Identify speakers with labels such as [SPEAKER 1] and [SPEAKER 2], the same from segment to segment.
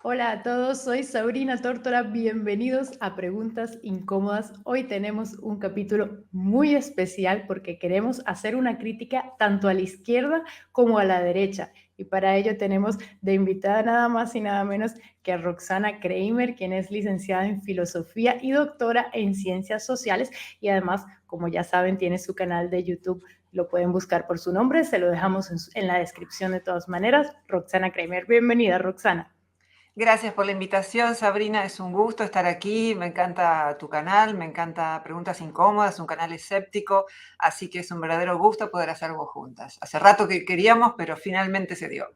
[SPEAKER 1] Hola a todos, soy Sabrina Tórtora, bienvenidos a Preguntas Incómodas. Hoy tenemos un capítulo muy especial porque queremos hacer una crítica tanto a la izquierda como a la derecha. Y para ello tenemos de invitada nada más y nada menos que a Roxana Kramer, quien es licenciada en Filosofía y doctora en Ciencias Sociales. Y además, como ya saben, tiene su canal de YouTube. Lo pueden buscar por su nombre, se lo dejamos en la descripción de todas maneras. Roxana Kramer, bienvenida, Roxana.
[SPEAKER 2] Gracias por la invitación, Sabrina. Es un gusto estar aquí. Me encanta tu canal, me encanta Preguntas Incómodas, un canal escéptico, así que es un verdadero gusto poder hacer algo juntas. Hace rato que queríamos, pero finalmente se dio.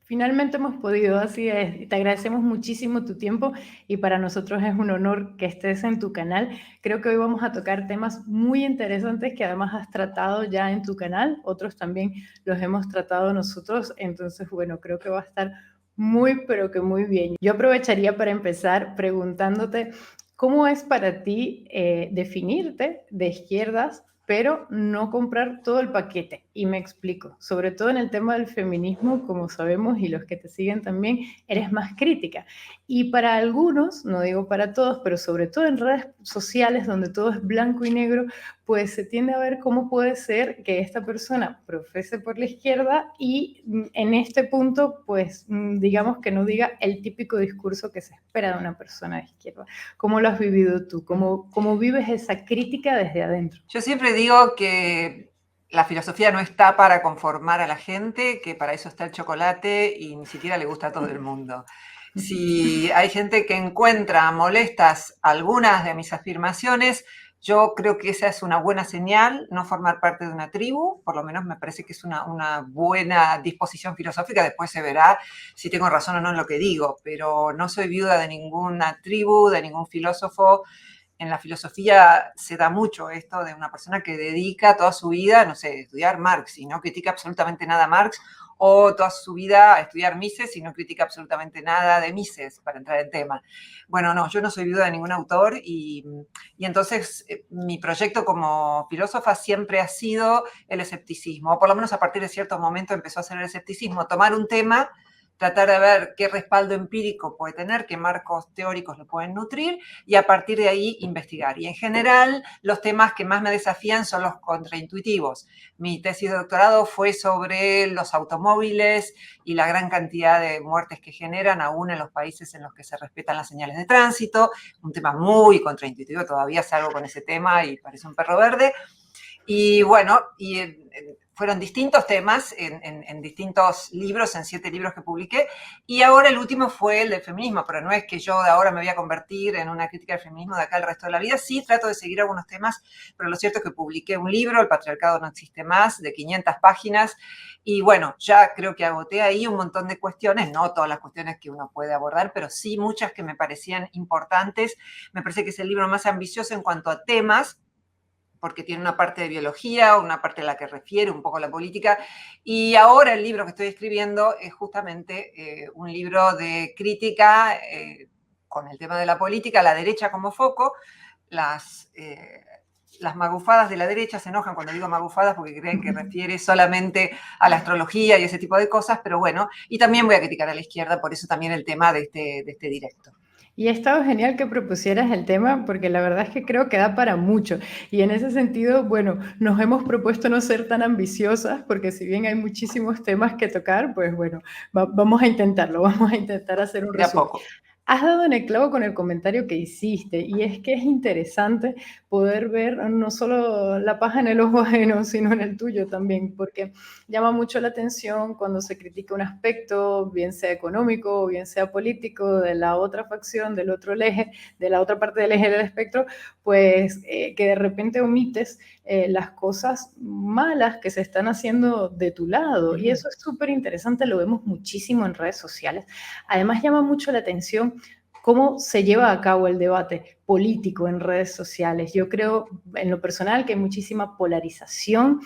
[SPEAKER 1] Finalmente hemos podido, así es. Te agradecemos muchísimo tu tiempo y para nosotros es un honor que estés en tu canal. Creo que hoy vamos a tocar temas muy interesantes que además has tratado ya en tu canal, otros también los hemos tratado nosotros, entonces bueno, creo que va a estar muy, pero que muy bien. Yo aprovecharía para empezar preguntándote cómo es para ti definirte de izquierdas pero no comprar todo el paquete. Y me explico, sobre todo en el tema del feminismo, como sabemos, y los que te siguen también, eres más crítica. Y para algunos, no digo para todos, pero sobre todo en redes sociales donde todo es blanco y negro, pues se tiende a ver cómo puede ser que esta persona profese por la izquierda y en este punto, pues digamos que no diga el típico discurso que se espera de una persona de izquierda. ¿Cómo lo has vivido tú? ¿Cómo vives esa crítica desde adentro?
[SPEAKER 2] Yo siempre digo que la filosofía no está para conformar a la gente, que para eso está el chocolate y ni siquiera le gusta a todo el mundo. Si hay gente que encuentra molestas algunas de mis afirmaciones, yo creo que esa es una buena señal, no formar parte de una tribu, por lo menos me parece que es una buena disposición filosófica, después se verá si tengo razón o no en lo que digo, pero no soy viuda de ninguna tribu, de ningún filósofo. En la filosofía se da mucho esto de una persona que dedica toda su vida, no sé, a estudiar Marx y no critica absolutamente nada a Marx, o toda su vida a estudiar Mises y no critica absolutamente nada de Mises, para entrar en tema. Bueno, no, yo no soy viuda de ningún autor y entonces mi proyecto como filósofa siempre ha sido el escepticismo, o por lo menos a partir de cierto momento empezó a ser el escepticismo, tomar un tema, tratar de ver qué respaldo empírico puede tener, qué marcos teóricos lo pueden nutrir y a partir de ahí investigar. Y en general los temas que más me desafían son los contraintuitivos. Mi tesis de doctorado fue sobre los automóviles y la gran cantidad de muertes que generan aún en los países en los que se respetan las señales de tránsito, un tema muy contraintuitivo, todavía salgo con ese tema y parece un perro verde. Y bueno, fueron distintos temas en distintos libros, en 7 libros que publiqué, y ahora el último fue el del feminismo, pero no es que yo de ahora me voy a convertir en una crítica del feminismo de acá el resto de la vida, sí trato de seguir algunos temas, pero lo cierto es que publiqué un libro, El patriarcado no existe más, de 500 páginas, y bueno, ya creo que agoté ahí un montón de cuestiones, no todas las cuestiones que uno puede abordar, pero sí muchas que me parecían importantes. Me parece que es el libro más ambicioso en cuanto a temas, porque tiene una parte de biología, una parte en la que refiere un poco a la política, y ahora el libro que estoy escribiendo es justamente un libro de crítica con el tema de la política, la derecha como foco. Las magufadas de la derecha se enojan cuando digo magufadas porque creen que refiere solamente a la astrología y ese tipo de cosas, pero bueno, y también voy a criticar a la izquierda, por eso también el tema de este directo.
[SPEAKER 1] Y ha estado genial que propusieras el tema porque la verdad es que creo que da para mucho. Y en ese sentido, bueno, nos hemos propuesto no ser tan ambiciosas porque si bien hay muchísimos temas que tocar, pues bueno, vamos a intentarlo, vamos a intentar hacer un
[SPEAKER 2] De a
[SPEAKER 1] resumen.
[SPEAKER 2] poco.
[SPEAKER 1] Has dado en el clavo con el comentario que hiciste y es que es interesante poder ver no solo la paja en el ojo ajeno, sino en el tuyo también, porque llama mucho la atención cuando se critica un aspecto, bien sea económico, bien sea político, de la otra facción, del otro eje, de la otra parte del eje del espectro, pues que de repente omites las cosas malas que se están haciendo de tu lado. Y eso es súper interesante, lo vemos muchísimo en redes sociales. Además, llama mucho la atención cómo se lleva a cabo el debate político en redes sociales. Yo creo, en lo personal, que hay muchísima polarización.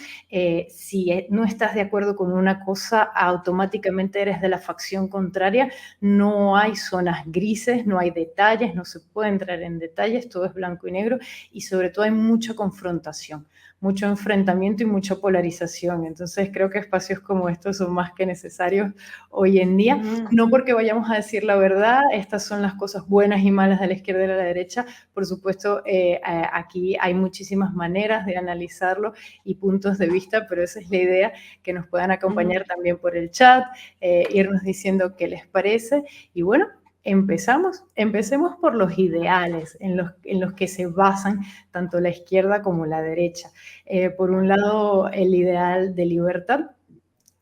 [SPEAKER 1] Si no estás de acuerdo con una cosa, automáticamente eres de la facción contraria. No hay zonas grises, no hay detalles, no se puede entrar en detalles, todo es blanco y negro y sobre todo hay mucha confrontación. mucho enfrentamiento y mucha polarización. Entonces creo que espacios como estos son más que necesarios hoy en día, no porque vayamos a decir la verdad, estas son las cosas buenas y malas de la izquierda y de la derecha, por supuesto, aquí hay muchísimas maneras de analizarlo y puntos de vista, pero esa es la idea, que nos puedan acompañar también por el chat, irnos diciendo qué les parece, y bueno, empecemos por los ideales en los que se basan tanto la izquierda como la derecha. Por un lado, el ideal de libertad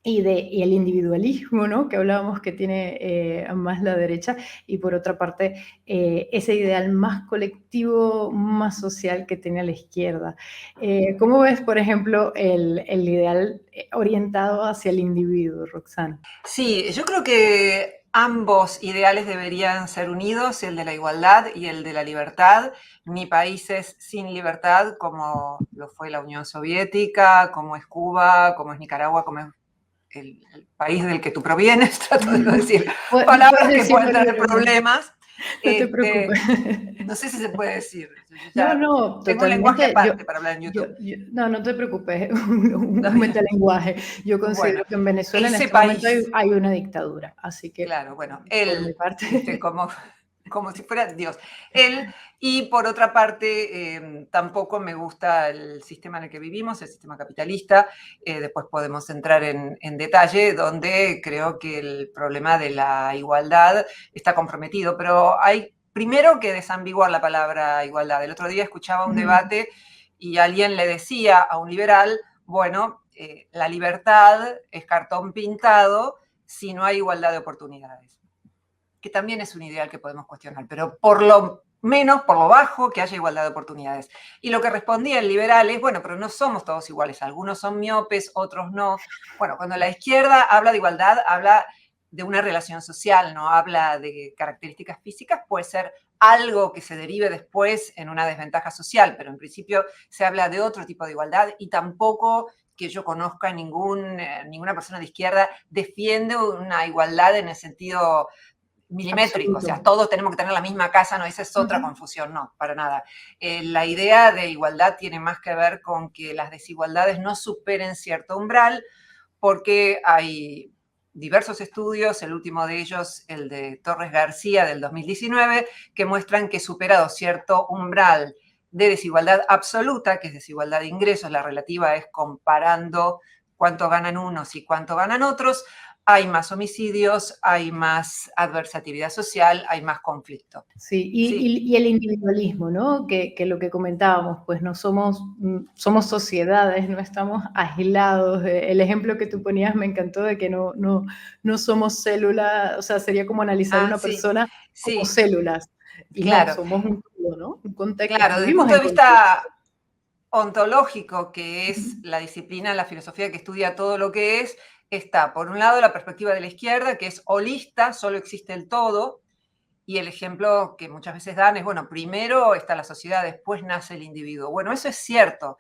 [SPEAKER 1] y el individualismo, ¿no? Que hablábamos que tiene más la derecha, y por otra parte, ese ideal más colectivo, más social que tiene la izquierda. ¿Cómo ves, por ejemplo, el ideal orientado hacia el individuo, Roxana?
[SPEAKER 2] Sí, yo creo que ambos ideales deberían ser unidos, el de la igualdad y el de la libertad, ni países sin libertad como lo fue la Unión Soviética, como es Cuba, como es Nicaragua, como es el país del que tú provienes, trato de no decir palabras que pueden tener problemas.
[SPEAKER 1] No te preocupes.
[SPEAKER 2] No sé si se puede decir.
[SPEAKER 1] No,
[SPEAKER 2] tengo un lenguaje
[SPEAKER 1] totalmente.
[SPEAKER 2] aparte para hablar en YouTube.
[SPEAKER 1] No te preocupes, un metalenguaje. Yo considero
[SPEAKER 2] Bueno,
[SPEAKER 1] que en Venezuela en
[SPEAKER 2] ese
[SPEAKER 1] este momento
[SPEAKER 2] país,
[SPEAKER 1] hay una dictadura, así que
[SPEAKER 2] claro, bueno,
[SPEAKER 1] por mi
[SPEAKER 2] él,
[SPEAKER 1] parte.
[SPEAKER 2] como si fuera Dios. Él, y por otra parte, tampoco me gusta el sistema en el que vivimos, el sistema capitalista. Después podemos entrar en detalle, donde creo que el problema de la igualdad está comprometido, pero hay primero que desambiguar la palabra igualdad. El otro día escuchaba un debate y alguien le decía a un liberal, bueno, la libertad es cartón pintado si no hay igualdad de oportunidades, que también es un ideal que podemos cuestionar, pero por lo menos, por lo bajo, que haya igualdad de oportunidades. Y lo que respondía el liberal es, bueno, pero no somos todos iguales, algunos son miopes, otros no. Bueno, cuando la izquierda habla de igualdad, habla de una relación social, no habla de características físicas, puede ser algo que se derive después en una desventaja social, pero en principio se habla de otro tipo de igualdad, y tampoco que yo conozca ninguna persona de izquierda defiende una igualdad en el sentido milimétrico, o sea,
[SPEAKER 1] Absoluto.
[SPEAKER 2] todos tenemos que tener la misma casa, no, esa es otra confusión, no, para nada. La idea de igualdad tiene más que ver con que las desigualdades no superen cierto umbral, porque hay diversos estudios, el último de ellos, el de Torres García del 2019, que muestran que superado cierto umbral de desigualdad absoluta, que es desigualdad de ingresos, la relativa es comparando cuánto ganan unos y cuánto ganan otros, hay más homicidios, hay más adversatividad social, hay más conflicto.
[SPEAKER 1] Sí,
[SPEAKER 2] Sí.
[SPEAKER 1] y el individualismo, ¿no? Que lo que comentábamos, pues no somos sociedades, no estamos aislados. El ejemplo que tú ponías me encantó, de que no somos células, o sea, sería como analizar una
[SPEAKER 2] Sí,
[SPEAKER 1] persona como
[SPEAKER 2] sí,
[SPEAKER 1] células, y no,
[SPEAKER 2] claro.
[SPEAKER 1] somos un todo, ¿no? Un contexto,
[SPEAKER 2] Claro, desde el
[SPEAKER 1] vivimos
[SPEAKER 2] punto
[SPEAKER 1] en
[SPEAKER 2] de
[SPEAKER 1] contexto.
[SPEAKER 2] vista ontológico, que es la disciplina, la filosofía que estudia todo lo que es, está, por un lado, la perspectiva de la izquierda, que es holista, solo existe el todo, y el ejemplo que muchas veces dan es, bueno, primero está la sociedad, después nace el individuo. Bueno, eso es cierto,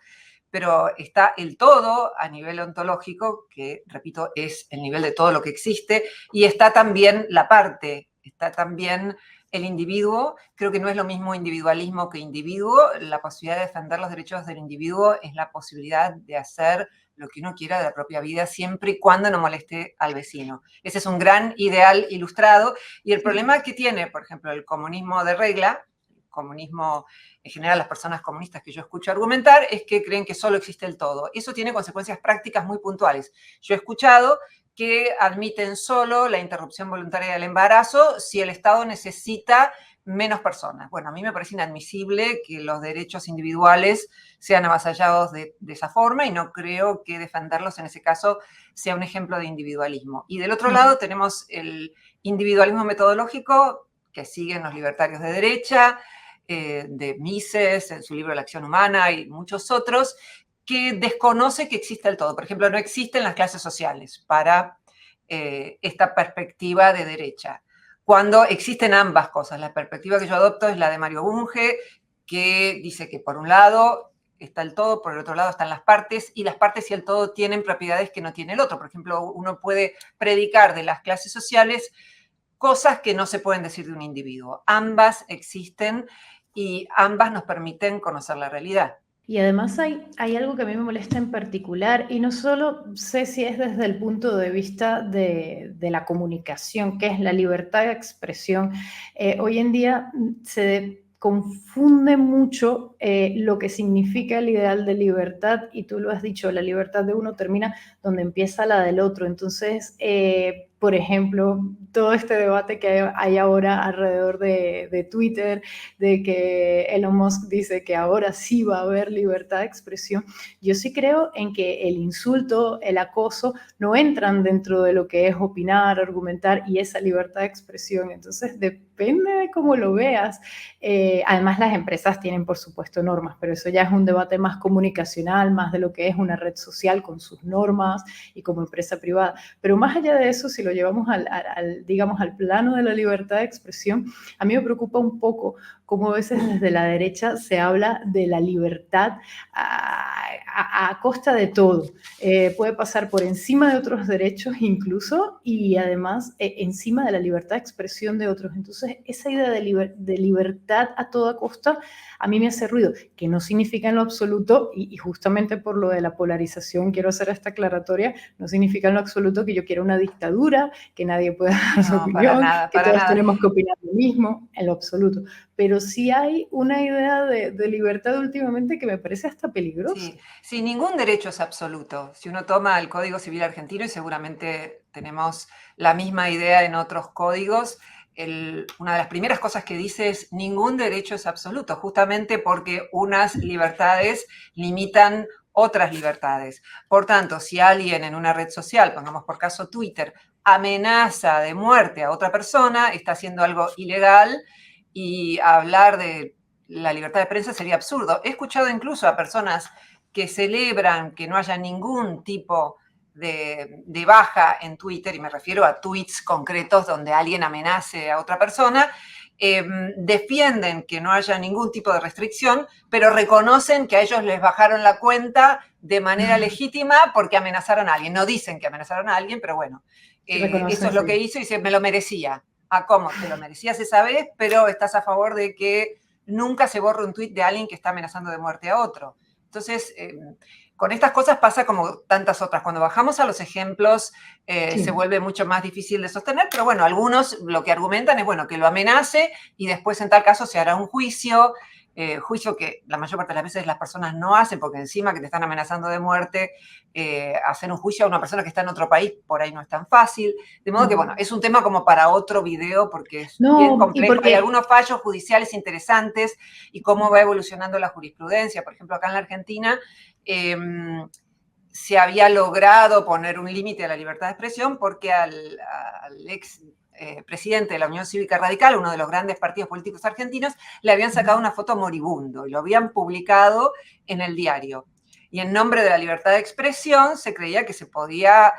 [SPEAKER 2] pero está el todo a nivel ontológico, que, repito, es el nivel de todo lo que existe, y está también la parte, está también el individuo. Creo que no es lo mismo individualismo que individuo. La posibilidad de defender los derechos del individuo es la posibilidad de hacer lo que uno quiera de la propia vida, siempre y cuando no moleste al vecino. Ese es un gran ideal ilustrado, y el problema que tiene, por ejemplo, el comunismo de regla, el comunismo en general, las personas comunistas que yo escucho argumentar, es que creen que solo existe el todo. Eso tiene consecuencias prácticas muy puntuales. Yo he escuchado que admiten solo la interrupción voluntaria del embarazo si el Estado necesita menos personas. Bueno, a mí me parece inadmisible que los derechos individuales sean avasallados de esa forma, y no creo que defenderlos en ese caso sea un ejemplo de individualismo. Y del otro lado tenemos el individualismo metodológico que siguen los libertarios de derecha, de Mises en su libro La acción humana y muchos otros, que desconoce que existe el todo. Por ejemplo, no existen las clases sociales para esta perspectiva de derecha, cuando existen ambas cosas. La perspectiva que yo adopto es la de Mario Bunge, que dice que por un lado está el todo, por el otro lado están las partes, y las partes y el todo tienen propiedades que no tiene el otro. Por ejemplo, uno puede predicar de las clases sociales cosas que no se pueden decir de un individuo. Ambas existen y ambas nos permiten conocer la realidad.
[SPEAKER 1] Y además hay algo que a mí me molesta en particular, y no solo sé si es desde el punto de vista de la comunicación, que es la libertad de expresión. Hoy en día se confunde mucho lo que significa el ideal de libertad, y tú lo has dicho, la libertad de uno termina donde empieza la del otro. Entonces, por ejemplo, todo este debate que hay ahora alrededor de Twitter, de que Elon Musk dice que ahora sí va a haber libertad de expresión. Yo sí creo en que el insulto, el acoso, no entran dentro de lo que es opinar, argumentar y esa libertad de expresión. Entonces, depende de cómo lo veas. Además, las empresas tienen, por supuesto, normas, pero eso ya es un debate más comunicacional, más de lo que es una red social con sus normas y como empresa privada. Pero más allá de eso, si lo llevamos digamos, al plano de la libertad de expresión, a mí me preocupa un poco cómo a veces desde la derecha se habla de la libertad a costa de todo. Puede pasar por encima de otros derechos incluso, y además encima de la libertad de expresión de otros. Entonces, esa idea de libertad a toda costa a mí me hace ruido, que no significa en lo absoluto, y justamente por lo de la polarización quiero hacer esta aclaratoria, no significa en lo absoluto que yo quiera una dictadura, que nadie pueda dar su
[SPEAKER 2] No, para
[SPEAKER 1] opinión,
[SPEAKER 2] nada,
[SPEAKER 1] que
[SPEAKER 2] para
[SPEAKER 1] todos
[SPEAKER 2] nada.
[SPEAKER 1] tenemos que opinar lo mismo, en lo absoluto. Pero sí hay una idea de libertad últimamente que me parece hasta peligrosa.
[SPEAKER 2] Sí, sí, ningún derecho es absoluto. Si uno toma el Código Civil argentino, y seguramente tenemos la misma idea en otros códigos, una de las primeras cosas que dice es ningún derecho es absoluto, justamente porque unas libertades limitan otras libertades. Por tanto, si alguien en una red social, pongamos por caso Twitter, amenaza de muerte a otra persona, está haciendo algo ilegal, y hablar de la libertad de prensa sería absurdo. He escuchado incluso a personas que celebran que no haya ningún tipo de baja en Twitter, y me refiero a tweets concretos donde alguien amenace a otra persona, defienden que no haya ningún tipo de restricción, pero reconocen que a ellos les bajaron la cuenta de manera legítima porque amenazaron a alguien. No dicen que amenazaron a alguien, pero bueno, eso
[SPEAKER 1] Reconocen,
[SPEAKER 2] es lo
[SPEAKER 1] sí.
[SPEAKER 2] que hizo y dice, me lo merecía. ¿A cómo? Te lo merecías esa vez, pero estás a favor de que nunca se borre un tuit de alguien que está amenazando de muerte a otro. Entonces, con estas cosas pasa como tantas otras. Cuando bajamos a los ejemplos,
[SPEAKER 1] Sí.
[SPEAKER 2] se vuelve mucho más difícil de sostener, pero bueno, algunos lo que argumentan es, bueno, que lo amenace y después en tal caso se hará un juicio, juicio que la mayor parte de las veces las personas no hacen, porque encima que te están amenazando de muerte, hacer un juicio a una persona que está en otro país por ahí no es tan fácil. De modo que, bueno, es un tema como para otro video porque es bien
[SPEAKER 1] No, y
[SPEAKER 2] complejo. Hay
[SPEAKER 1] porque
[SPEAKER 2] algunos fallos judiciales interesantes y cómo va evolucionando la jurisprudencia. Por ejemplo, acá en la Argentina se había logrado poner un límite a la libertad de expresión porque al ex presidente de la Unión Cívica Radical, uno de los grandes partidos políticos argentinos, le habían sacado una foto moribundo y lo habían publicado en el diario. Y en nombre de la libertad de expresión se creía que se podía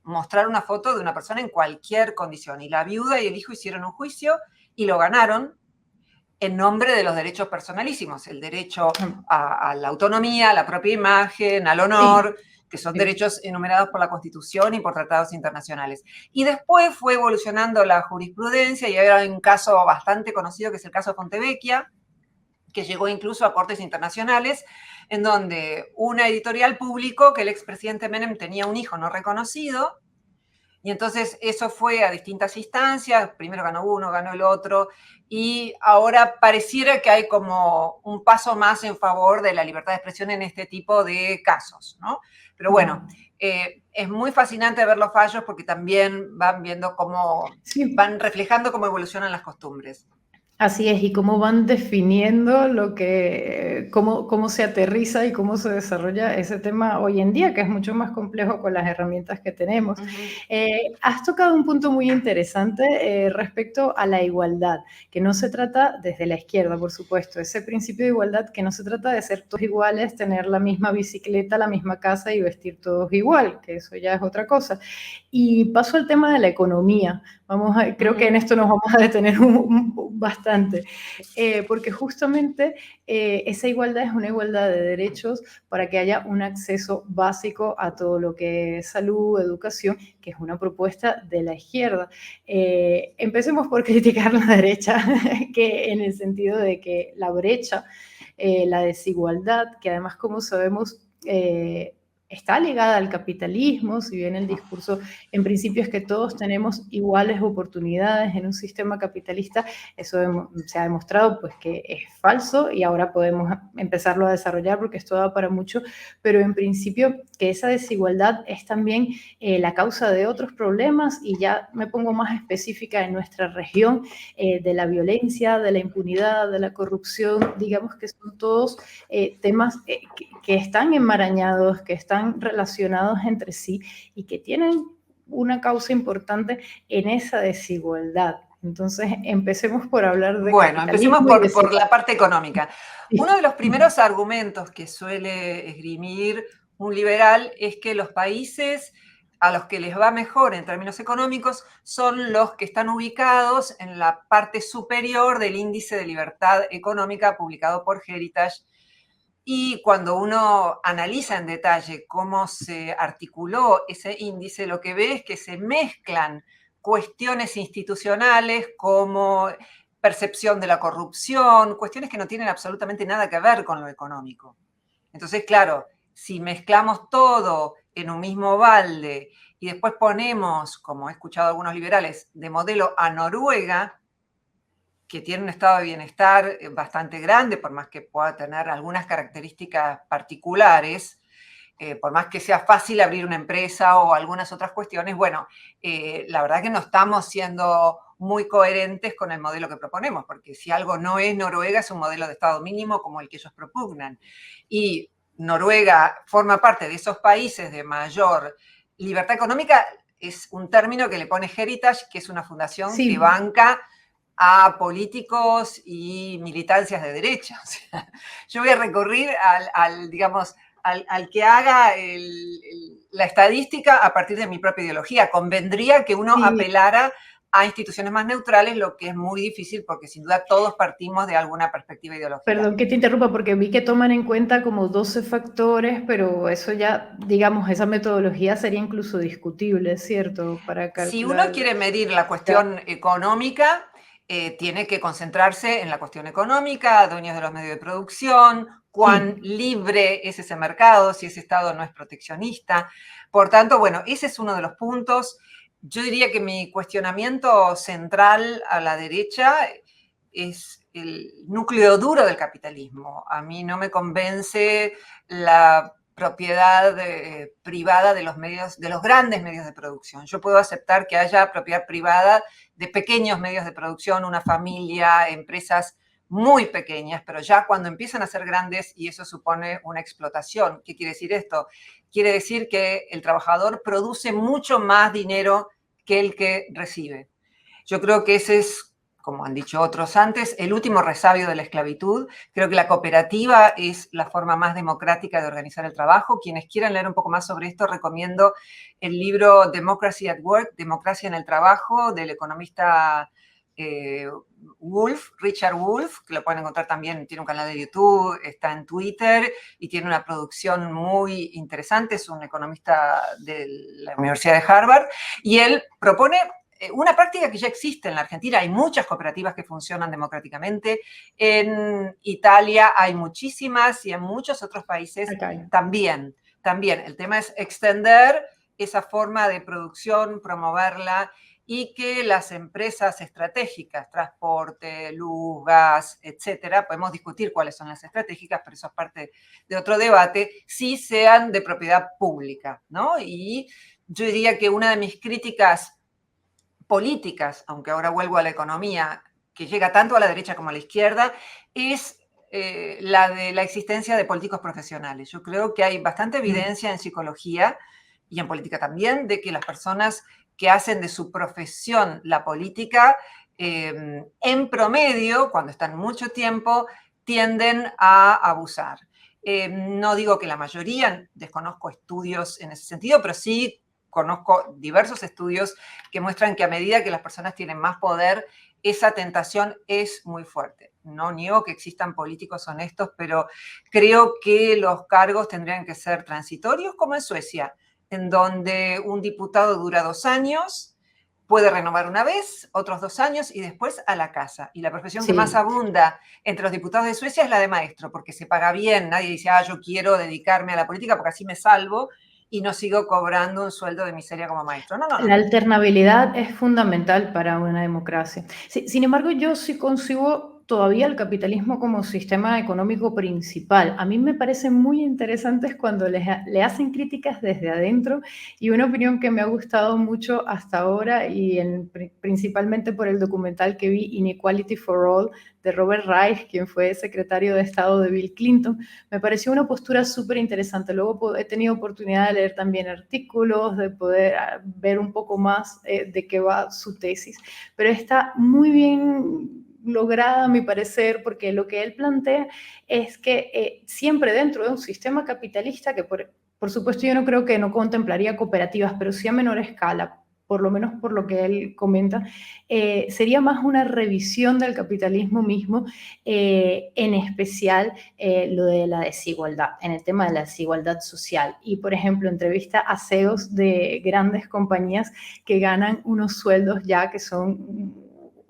[SPEAKER 2] mostrar una foto de una persona en cualquier condición. Y la viuda y el hijo hicieron un juicio y lo ganaron en nombre de los derechos personalísimos, el derecho a la autonomía, a la propia imagen, al honor,
[SPEAKER 1] sí,
[SPEAKER 2] que son
[SPEAKER 1] sí.
[SPEAKER 2] derechos enumerados por la Constitución y por tratados internacionales. Y después fue evolucionando la jurisprudencia y hay un caso bastante conocido que es el caso Fontevecchia, que llegó incluso a cortes internacionales, en donde una editorial publicó que el expresidente Menem tenía un hijo no reconocido. Y entonces eso fue a distintas instancias, primero ganó uno, ganó el otro, y ahora pareciera que hay como un paso más en favor de la libertad de expresión en este tipo de casos, ¿no? Pero bueno, es muy fascinante ver los fallos porque también van viendo cómo,
[SPEAKER 1] Sí,
[SPEAKER 2] van reflejando cómo evolucionan las costumbres.
[SPEAKER 1] así es, y cómo van definiendo cómo se aterriza y cómo se desarrolla ese tema hoy en día, que es mucho más complejo con las herramientas que tenemos. Has tocado un punto muy interesante respecto a la igualdad, que no se trata desde la izquierda, por supuesto, ese principio de igualdad, que no se trata de ser todos iguales, tener la misma bicicleta, la misma casa y vestir todos igual, que eso ya es otra cosa. Y paso al tema de la economía. Creo que en esto nos vamos a detener bastante, porque justamente esa igualdad es una igualdad de derechos para que haya un acceso básico a todo lo que es salud, educación, que es una propuesta de la izquierda. Empecemos por criticar la derecha, que en el sentido de que la brecha la desigualdad, que además, como sabemos, está ligada al capitalismo, si bien el discurso en principio es que todos tenemos iguales oportunidades en un sistema capitalista, eso se ha demostrado pues que es falso y ahora podemos empezarlo a desarrollar porque esto da para mucho, pero en principio que esa desigualdad es también la causa de otros problemas, y ya me pongo más específica en nuestra región, de la violencia, de la impunidad, de la corrupción, digamos que son todos temas que están enmarañados, que están relacionados entre sí y que tienen una causa importante en esa desigualdad. Entonces, empecemos por hablar de
[SPEAKER 2] Bueno, empecemos
[SPEAKER 1] capitalismo y
[SPEAKER 2] por la parte económica.
[SPEAKER 1] sí.
[SPEAKER 2] Uno de los primeros argumentos que suele esgrimir un liberal es que los países a los que les va mejor en términos económicos son los que están ubicados en la parte superior del índice de libertad económica publicado por Heritage. Y cuando uno analiza en detalle cómo se articuló ese índice, lo que ve es que se mezclan cuestiones institucionales como percepción de la corrupción, cuestiones que no tienen absolutamente nada que ver con lo económico. Entonces, claro, si mezclamos todo en un mismo balde y después ponemos, como he escuchado a algunos liberales, de modelo a Noruega, que tiene un estado de bienestar bastante grande, por más que pueda tener algunas características particulares, por más que sea fácil abrir una empresa o algunas otras cuestiones, bueno, la verdad que no estamos siendo muy coherentes con el modelo que proponemos, porque si algo no es Noruega, es un modelo de Estado mínimo como el que ellos propugnan. Y Noruega forma parte de esos países de mayor libertad económica, es un término que le pone Heritage, que es una fundación que
[SPEAKER 1] Sí,
[SPEAKER 2] banca a políticos y militancias de derecha. O sea, yo voy a recurrir digamos, al que haga la estadística a partir de mi propia ideología. Convendría que uno
[SPEAKER 1] sí.
[SPEAKER 2] apelara a instituciones más neutrales, lo que es muy difícil porque sin duda todos partimos de alguna perspectiva ideológica.
[SPEAKER 1] Perdón que te interrumpa porque vi que toman en cuenta como 12 factores, pero eso ya, digamos, esa metodología sería incluso discutible, ¿cierto? Para
[SPEAKER 2] Si uno
[SPEAKER 1] calcular.
[SPEAKER 2] quiere medir la cuestión económica, tiene que concentrarse en la cuestión económica, dueños de los medios de producción, cuán
[SPEAKER 1] Sí.
[SPEAKER 2] libre es ese mercado, si ese Estado no es proteccionista. Por tanto, bueno, ese es uno de los puntos. Yo diría que mi cuestionamiento central a la derecha es el núcleo duro del capitalismo. A mí no me convence la propiedad privada de los medios, de los grandes medios de producción. Yo puedo aceptar que haya propiedad privada de pequeños medios de producción, una familia, empresas muy pequeñas, pero ya cuando empiezan a ser grandes y eso supone una explotación. ¿Qué quiere decir esto? Quiere decir que el trabajador produce mucho más dinero que el que recibe. Yo creo que ese es, como han dicho otros antes, el último resabio de la esclavitud. Creo que la cooperativa es la forma más democrática de organizar el trabajo. Quienes quieran leer un poco más sobre esto, recomiendo el libro Democracy at Work, Democracia en el Trabajo, del economista Richard Wolff, que lo pueden encontrar también, tiene un canal de YouTube, está en Twitter y tiene una producción muy interesante, es un economista de la Universidad de Harvard, y él propone una práctica que ya existe en la Argentina. Hay muchas cooperativas que funcionan democráticamente. En Italia hay muchísimas y en muchos otros países
[SPEAKER 1] Acá.
[SPEAKER 2] también. También el tema es extender esa forma de producción, promoverla y que las empresas estratégicas, transporte, luz, gas, etcétera, podemos discutir cuáles son las estratégicas, pero eso es parte de otro debate, sí sean de propiedad pública, ¿no? Y yo diría que una de mis críticas políticas, aunque ahora vuelvo a la economía, que llega tanto a la derecha como a la izquierda, es la de la existencia de políticos profesionales. Yo creo que hay bastante evidencia en psicología y en política también de que las personas que hacen de su profesión la política, en promedio, cuando están mucho tiempo, tienden a abusar. No digo que la mayoría, desconozco estudios en ese sentido, pero sí conozco diversos estudios que muestran que a medida que las personas tienen más poder, esa tentación es muy fuerte. No niego que existan políticos honestos, pero creo que los cargos tendrían que ser transitorios, como en Suecia, en donde un diputado dura 2 años, puede renovar una vez, otros 2 años y después a la casa. Y la profesión que más
[SPEAKER 1] Sí.
[SPEAKER 2] abunda entre los diputados de Suecia es la de maestro, porque se paga bien. Nadie dice, yo quiero dedicarme a la política porque así me salvo y no sigo cobrando un sueldo de miseria como maestro. No, no,
[SPEAKER 1] La
[SPEAKER 2] no.
[SPEAKER 1] alternabilidad es fundamental para una democracia. Sin embargo, yo sí concibo todavía el capitalismo como sistema económico principal. A mí me parece muy interesante cuando le hacen críticas desde adentro, y una opinión que me ha gustado mucho hasta ahora, y principalmente por el documental que vi, Inequality for All, de Robert Reich, quien fue secretario de Estado de Bill Clinton. Me pareció una postura súper interesante. Luego he tenido oportunidad de leer también artículos, de poder ver un poco más de qué va su tesis, pero está muy bien lograda a mi parecer, porque lo que él plantea es que siempre dentro de un sistema capitalista, que por supuesto yo no creo que no contemplaría cooperativas, pero sí a menor escala, por lo menos por lo que él comenta, sería más una revisión del capitalismo mismo, en especial lo de la desigualdad, en el tema de la desigualdad social. Y, por ejemplo, entrevista a CEOs de grandes compañías que ganan unos sueldos ya que son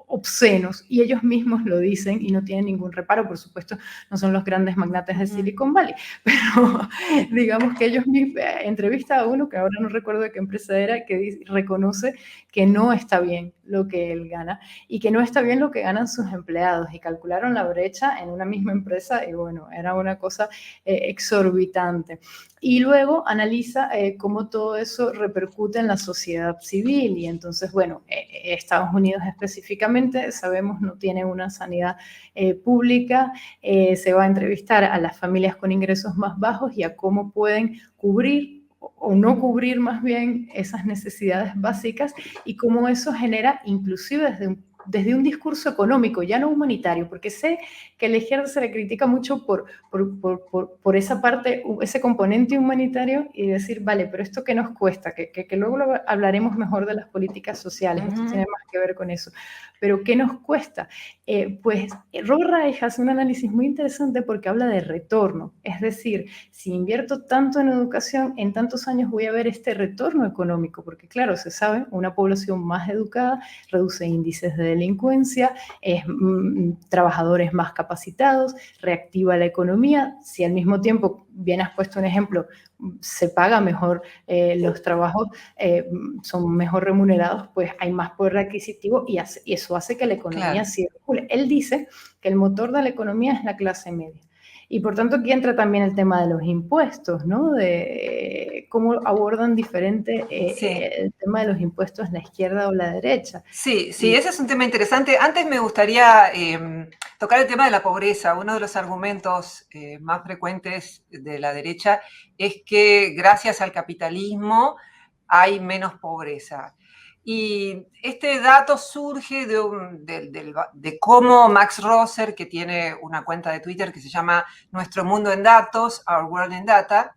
[SPEAKER 1] obscenos, y ellos mismos lo dicen y no tienen ningún reparo. Por supuesto, no son los grandes magnates de Silicon Valley, pero digamos que ellos mismos, entrevista a uno, que ahora no recuerdo de qué empresa era, que reconoce que no está bien lo que él gana y que no está bien lo que ganan sus empleados, y calcularon la brecha en una misma empresa y bueno, era una cosa exorbitante. Y luego analiza cómo todo eso repercute en la sociedad civil. Y entonces, bueno, Estados Unidos específicamente, sabemos, no tiene una sanidad pública. Se va a entrevistar a las familias con ingresos más bajos y a cómo pueden cubrir o no cubrir más bien esas necesidades básicas, y cómo eso genera, inclusive desde un discurso económico, ya no humanitario, porque sé que a la izquierda se le critica mucho por esa parte, ese componente humanitario, y decir, vale, pero esto qué nos cuesta, que luego hablaremos mejor de las políticas sociales, esto tiene más que ver con eso, pero ¿qué nos cuesta? Pues Robert Reich hace un análisis muy interesante porque habla de retorno, es decir, si invierto tanto en educación, en tantos años voy a ver este retorno económico, porque claro, se sabe, una población más educada reduce índices de delincuencia, trabajadores más capacitados, reactiva la economía. Si al mismo tiempo, bien has puesto un ejemplo, se paga mejor los trabajos, son mejor remunerados, pues hay más poder adquisitivo, y eso hace que la economía circule. Él dice que el motor de la economía es la clase media. Y por tanto aquí entra también el tema de los impuestos, ¿no? De cómo abordan diferente el tema de los impuestos la izquierda o la derecha.
[SPEAKER 2] Sí, ese es un tema interesante. Antes me gustaría tocar el tema de la pobreza. Uno de los argumentos más frecuentes de la derecha es que gracias al capitalismo hay menos pobreza. Y este dato surge de cómo Max Rosser, que tiene una cuenta de Twitter que se llama Nuestro Mundo en Datos, Our World in Data,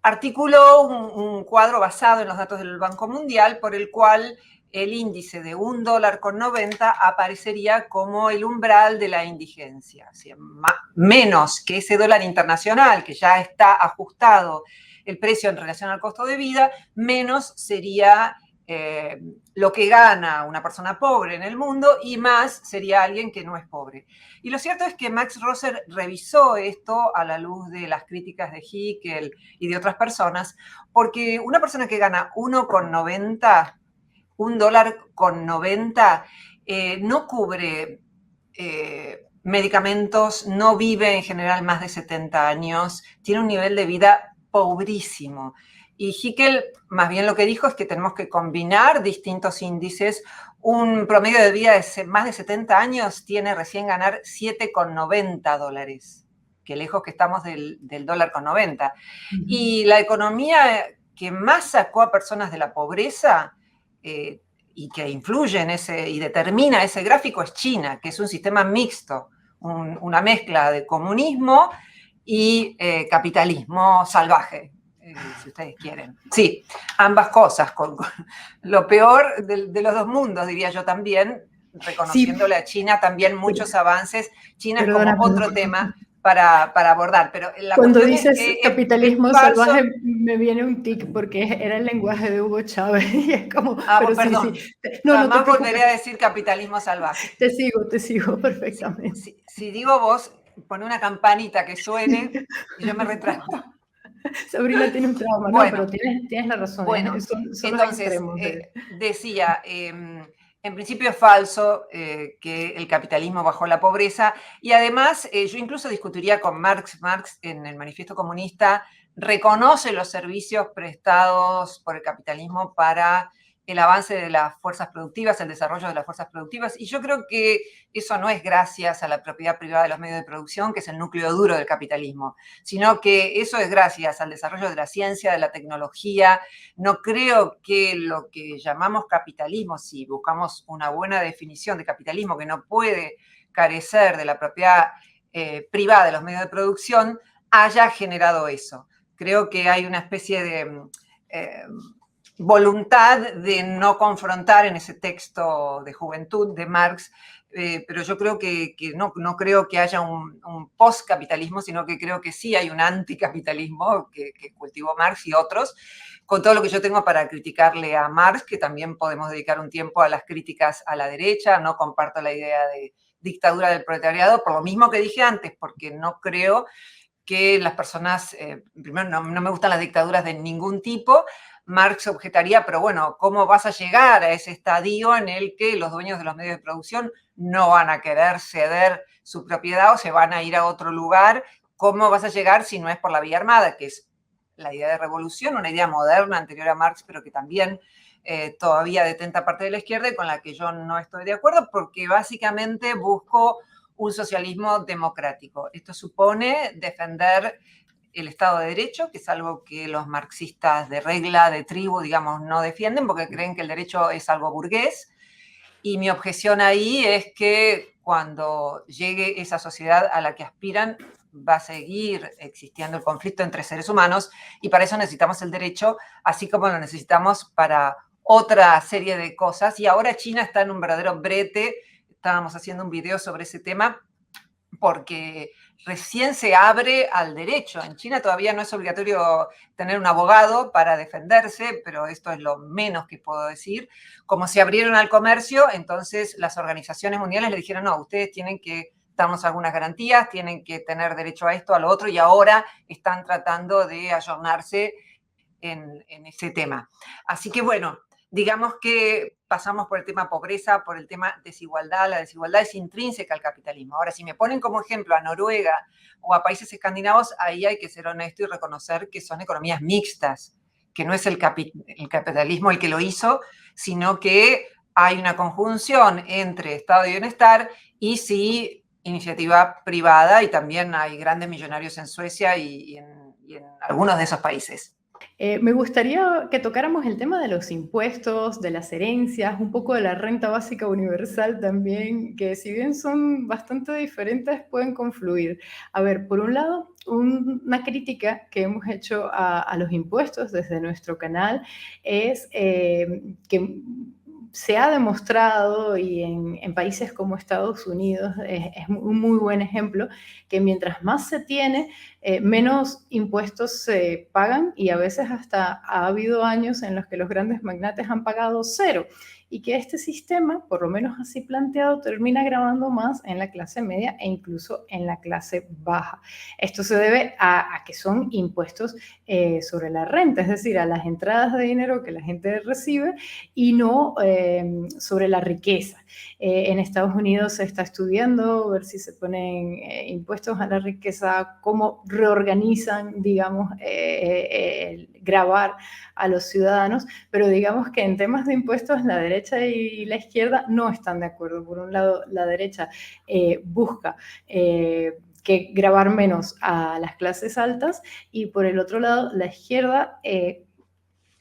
[SPEAKER 2] articuló un cuadro basado en los datos del Banco Mundial por el cual el índice de $1.90 aparecería como el umbral de la indigencia. O sea, menos que ese dólar internacional, que ya está ajustado el precio en relación al costo de vida, menos sería lo que gana una persona pobre en el mundo, y más sería alguien que no es pobre. Y lo cierto es que Max Rosser revisó esto a la luz de las críticas de Hickel y de otras personas, porque una persona que gana 1,90, $1.90, no cubre medicamentos, no vive en general más de 70 años, tiene un nivel de vida pobrísimo. Y Hickel más bien lo que dijo es que tenemos que combinar distintos índices. Un promedio de vida de más de 70 años tiene recién ganar $7,90, que lejos que estamos del dólar con 90. Y la economía que más sacó a personas de la pobreza y que influye en ese y determina ese gráfico es China, que es un sistema mixto, una mezcla de comunismo y capitalismo salvaje, si ustedes quieren. Sí, ambas cosas, con lo peor de los dos mundos, diría yo también, reconociéndole a China también muchos avances. China es como otro tema, para abordar. Pero la
[SPEAKER 1] Cuando
[SPEAKER 2] cuestión es
[SPEAKER 1] dices
[SPEAKER 2] que es
[SPEAKER 1] capitalismo
[SPEAKER 2] falso.
[SPEAKER 1] salvaje, me viene un tic porque era el lenguaje de Hugo Chávez y es como, pero sí, sí,
[SPEAKER 2] Perdón,
[SPEAKER 1] no, no te
[SPEAKER 2] jamás
[SPEAKER 1] preocupes,
[SPEAKER 2] volveré a decir capitalismo salvaje.
[SPEAKER 1] te sigo
[SPEAKER 2] Si,
[SPEAKER 1] perfectamente.
[SPEAKER 2] si digo vos, pone una campanita que suene y yo me retracto.
[SPEAKER 1] Sabrina tiene un trauma, no, pero
[SPEAKER 2] Bueno,
[SPEAKER 1] tienes la razón,
[SPEAKER 2] bueno,
[SPEAKER 1] son los
[SPEAKER 2] entonces,
[SPEAKER 1] extremos de...
[SPEAKER 2] decía, en principio es falso que el capitalismo bajó la pobreza y además yo incluso discutiría con Marx. Marx en el Manifiesto Comunista reconoce los servicios prestados por el capitalismo para el avance de las fuerzas productivas, el desarrollo de las fuerzas productivas, y yo creo que eso no es gracias a la propiedad privada de los medios de producción, que es el núcleo duro del capitalismo, sino que eso es gracias al desarrollo de la ciencia, de la tecnología. No creo que lo que llamamos capitalismo, si buscamos una buena definición de capitalismo que no puede carecer de la propiedad privada de los medios de producción, haya generado eso. Creo que hay una especie de voluntad de no confrontar en ese texto de juventud de Marx, pero yo creo que no creo que haya un postcapitalismo, sino que creo que sí hay un anticapitalismo que cultivó Marx y otros, con todo lo que yo tengo para criticarle a Marx, que también podemos dedicar un tiempo a las críticas a la derecha. No comparto la idea de dictadura del proletariado, por lo mismo que dije antes, porque no creo que las personas, primero no me gustan las dictaduras de ningún tipo. Marx objetaría, pero bueno, ¿cómo vas a llegar a ese estadio en el que los dueños de los medios de producción no van a querer ceder su propiedad o se van a ir a otro lugar? ¿Cómo vas a llegar si no es por la vía armada, que es la idea de revolución, una idea moderna anterior a Marx, pero que también todavía detenta parte de la izquierda y con la que yo no estoy de acuerdo, porque básicamente busco un socialismo democrático. Esto supone defender el Estado de Derecho, que es algo que los marxistas de regla, de tribu, digamos, no defienden porque creen que el derecho es algo burgués. Y mi objeción ahí es que cuando llegue esa sociedad a la que aspiran, va a seguir existiendo el conflicto entre seres humanos y para eso necesitamos el derecho, así como lo necesitamos para otra serie de cosas. Y ahora China está en un verdadero brete. Estábamos haciendo un video sobre ese tema porque recién se abre al derecho. En China todavía no es obligatorio tener un abogado para defenderse, pero esto es lo menos que puedo decir. Como se abrieron al comercio, entonces las organizaciones mundiales le dijeron, no, ustedes tienen que darnos algunas garantías, tienen que tener derecho a esto, a lo otro, y ahora están tratando de ayornarse en ese tema. Así que bueno, digamos que pasamos por el tema pobreza, por el tema desigualdad. La desigualdad es intrínseca al capitalismo. Ahora, si me ponen como ejemplo a Noruega o a países escandinavos, ahí hay que ser honesto y reconocer que son economías mixtas, que no es el capitalismo el que lo hizo, sino que hay una conjunción entre estado de bienestar y sí iniciativa privada, y también hay grandes millonarios en Suecia y en algunos de esos países.
[SPEAKER 1] Me gustaría que tocáramos el tema de los impuestos, de las herencias, un poco de la renta básica universal también, que si bien son bastante diferentes, pueden confluir. A ver, por un lado, una crítica que hemos hecho a los impuestos desde nuestro canal es que se ha demostrado, y en países como Estados Unidos es un muy buen ejemplo, que mientras más se tiene, menos impuestos se pagan, y a veces hasta ha habido años en los que los grandes magnates han pagado cero, y que este sistema, por lo menos así planteado, termina gravando más en la clase media e incluso en la clase baja. Esto se debe a que son impuestos sobre la renta, es decir, a las entradas de dinero que la gente recibe y no sobre la riqueza. En Estados Unidos se está estudiando ver si se ponen impuestos a la riqueza, cómo reorganizan, digamos, gravar a los ciudadanos, pero digamos que en temas de impuestos la derecha y la izquierda no están de acuerdo. Por un lado, la derecha busca que grabar menos a las clases altas, y por el otro lado, la izquierda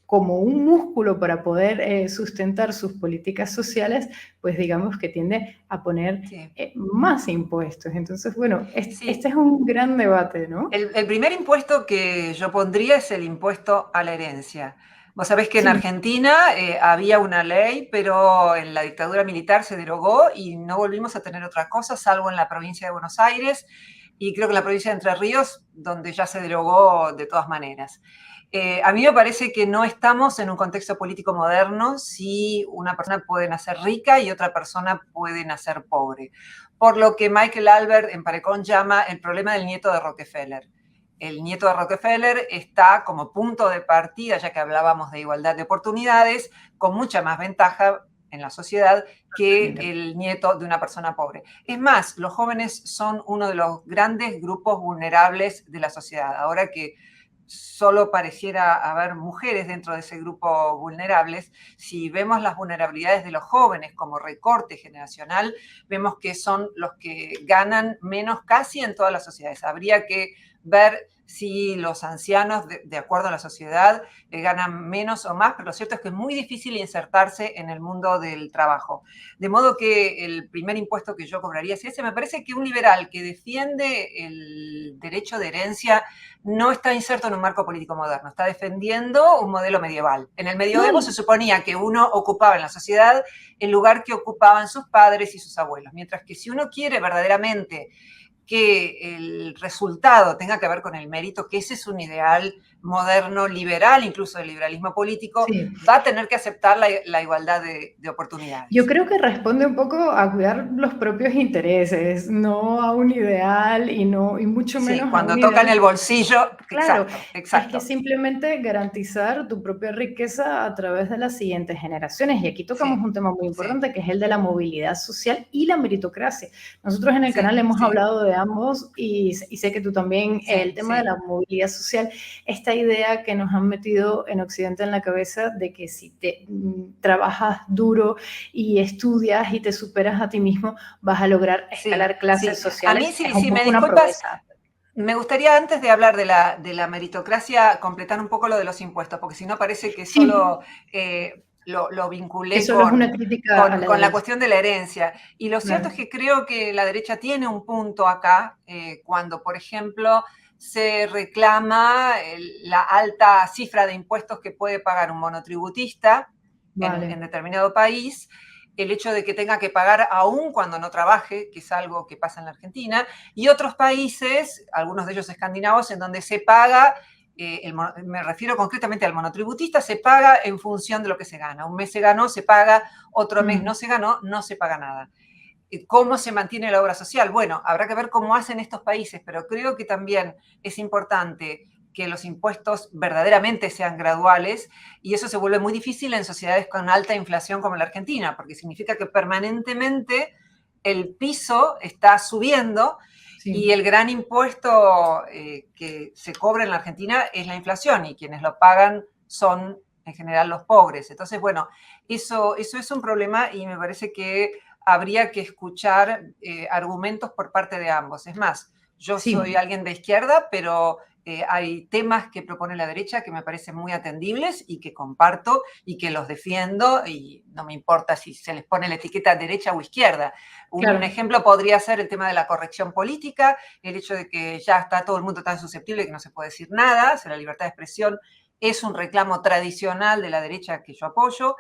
[SPEAKER 1] como un músculo para poder sustentar sus políticas sociales, pues digamos que tiende a poner más impuestos. Entonces, bueno, este es un gran debate, ¿no?
[SPEAKER 2] El primer impuesto que yo pondría es el impuesto a la herencia. Vos sabés que en Argentina había una ley, pero en la dictadura militar se derogó y no volvimos a tener otra cosa, salvo en la provincia de Buenos Aires. y creo que en la provincia de Entre Ríos, donde ya se derogó de todas maneras. A mí me parece que no estamos en un contexto político moderno si una persona puede nacer rica y otra persona puede nacer pobre. Por lo que Michael Albert en Parecón llama el problema del nieto de Rockefeller. El nieto de Rockefeller está como punto de partida, ya que hablábamos de igualdad de oportunidades, con mucha más ventaja en la sociedad que el nieto de una persona pobre. Es más, los jóvenes son uno de los grandes grupos vulnerables de la sociedad. Ahora que solo pareciera haber mujeres dentro de ese grupo vulnerables, si vemos las vulnerabilidades de los jóvenes como recorte generacional, vemos que son los que ganan menos casi en todas las sociedades. Habría que ver si los ancianos, de acuerdo a la sociedad, ganan menos o más, pero lo cierto es que es muy difícil insertarse en el mundo del trabajo. De modo que el primer impuesto que yo cobraría es ese. Me parece que un liberal que defiende el derecho de herencia no está inserto en un marco político moderno, está defendiendo un modelo medieval. En el medioevo se suponía que uno ocupaba en la sociedad el lugar que ocupaban sus padres y sus abuelos, mientras que si uno quiere verdaderamente que el resultado tenga que ver con el mérito, que ese es un ideal moderno, liberal, incluso del liberalismo político, va a tener que aceptar la igualdad de oportunidades.
[SPEAKER 1] Yo creo que responde un poco a cuidar los propios intereses, no a un ideal y mucho menos
[SPEAKER 2] cuando
[SPEAKER 1] a un
[SPEAKER 2] tocan
[SPEAKER 1] ideal.
[SPEAKER 2] el bolsillo,
[SPEAKER 1] Claro,
[SPEAKER 2] exacto.
[SPEAKER 1] es que simplemente garantizar tu propia riqueza a través de las siguientes generaciones. Y aquí tocamos un tema muy importante, que es el de la movilidad social y la meritocracia. Nosotros en el canal hemos hablado de ambos y sé que tú también, el tema de la movilidad social, esta idea que nos han metido en Occidente en la cabeza de que si te trabajas duro y estudias y te superas a ti mismo, vas a lograr escalar clases sociales.
[SPEAKER 2] A mí, si me disculpas, me gustaría, antes de hablar de la meritocracia, completar un poco lo de los impuestos, porque si no parece que solo lo vinculé con,
[SPEAKER 1] es una crítica
[SPEAKER 2] con la cuestión de la herencia. Y lo cierto es que creo que la derecha tiene un punto acá, cuando, por ejemplo, se reclama la alta cifra de impuestos que puede pagar un monotributista en determinado país, el hecho de que tenga que pagar aún cuando no trabaje, que es algo que pasa en la Argentina, y otros países, algunos de ellos escandinavos, en donde se paga, me refiero concretamente al monotributista, se paga en función de lo que se gana. Un mes se ganó, se paga, otro mes no se ganó, no se paga nada. ¿Cómo se mantiene la obra social? Bueno, habrá que ver cómo hacen estos países, pero creo que también es importante que los impuestos verdaderamente sean graduales, y eso se vuelve muy difícil en sociedades con alta inflación como la Argentina, porque significa que permanentemente el piso está subiendo y el gran impuesto que se cobra en la Argentina es la inflación, y quienes lo pagan son en general los pobres. Entonces, bueno, eso es un problema, y me parece que habría que escuchar argumentos por parte de ambos. Es más, yo soy alguien de izquierda, pero hay temas que propone la derecha que me parecen muy atendibles y que comparto y que los defiendo, y no me importa si se les pone la etiqueta derecha o izquierda. Un ejemplo podría ser el tema de la corrección política, el hecho de que ya está todo el mundo tan susceptible que no se puede decir nada. O sea, la libertad de expresión es un reclamo tradicional de la derecha que yo apoyo.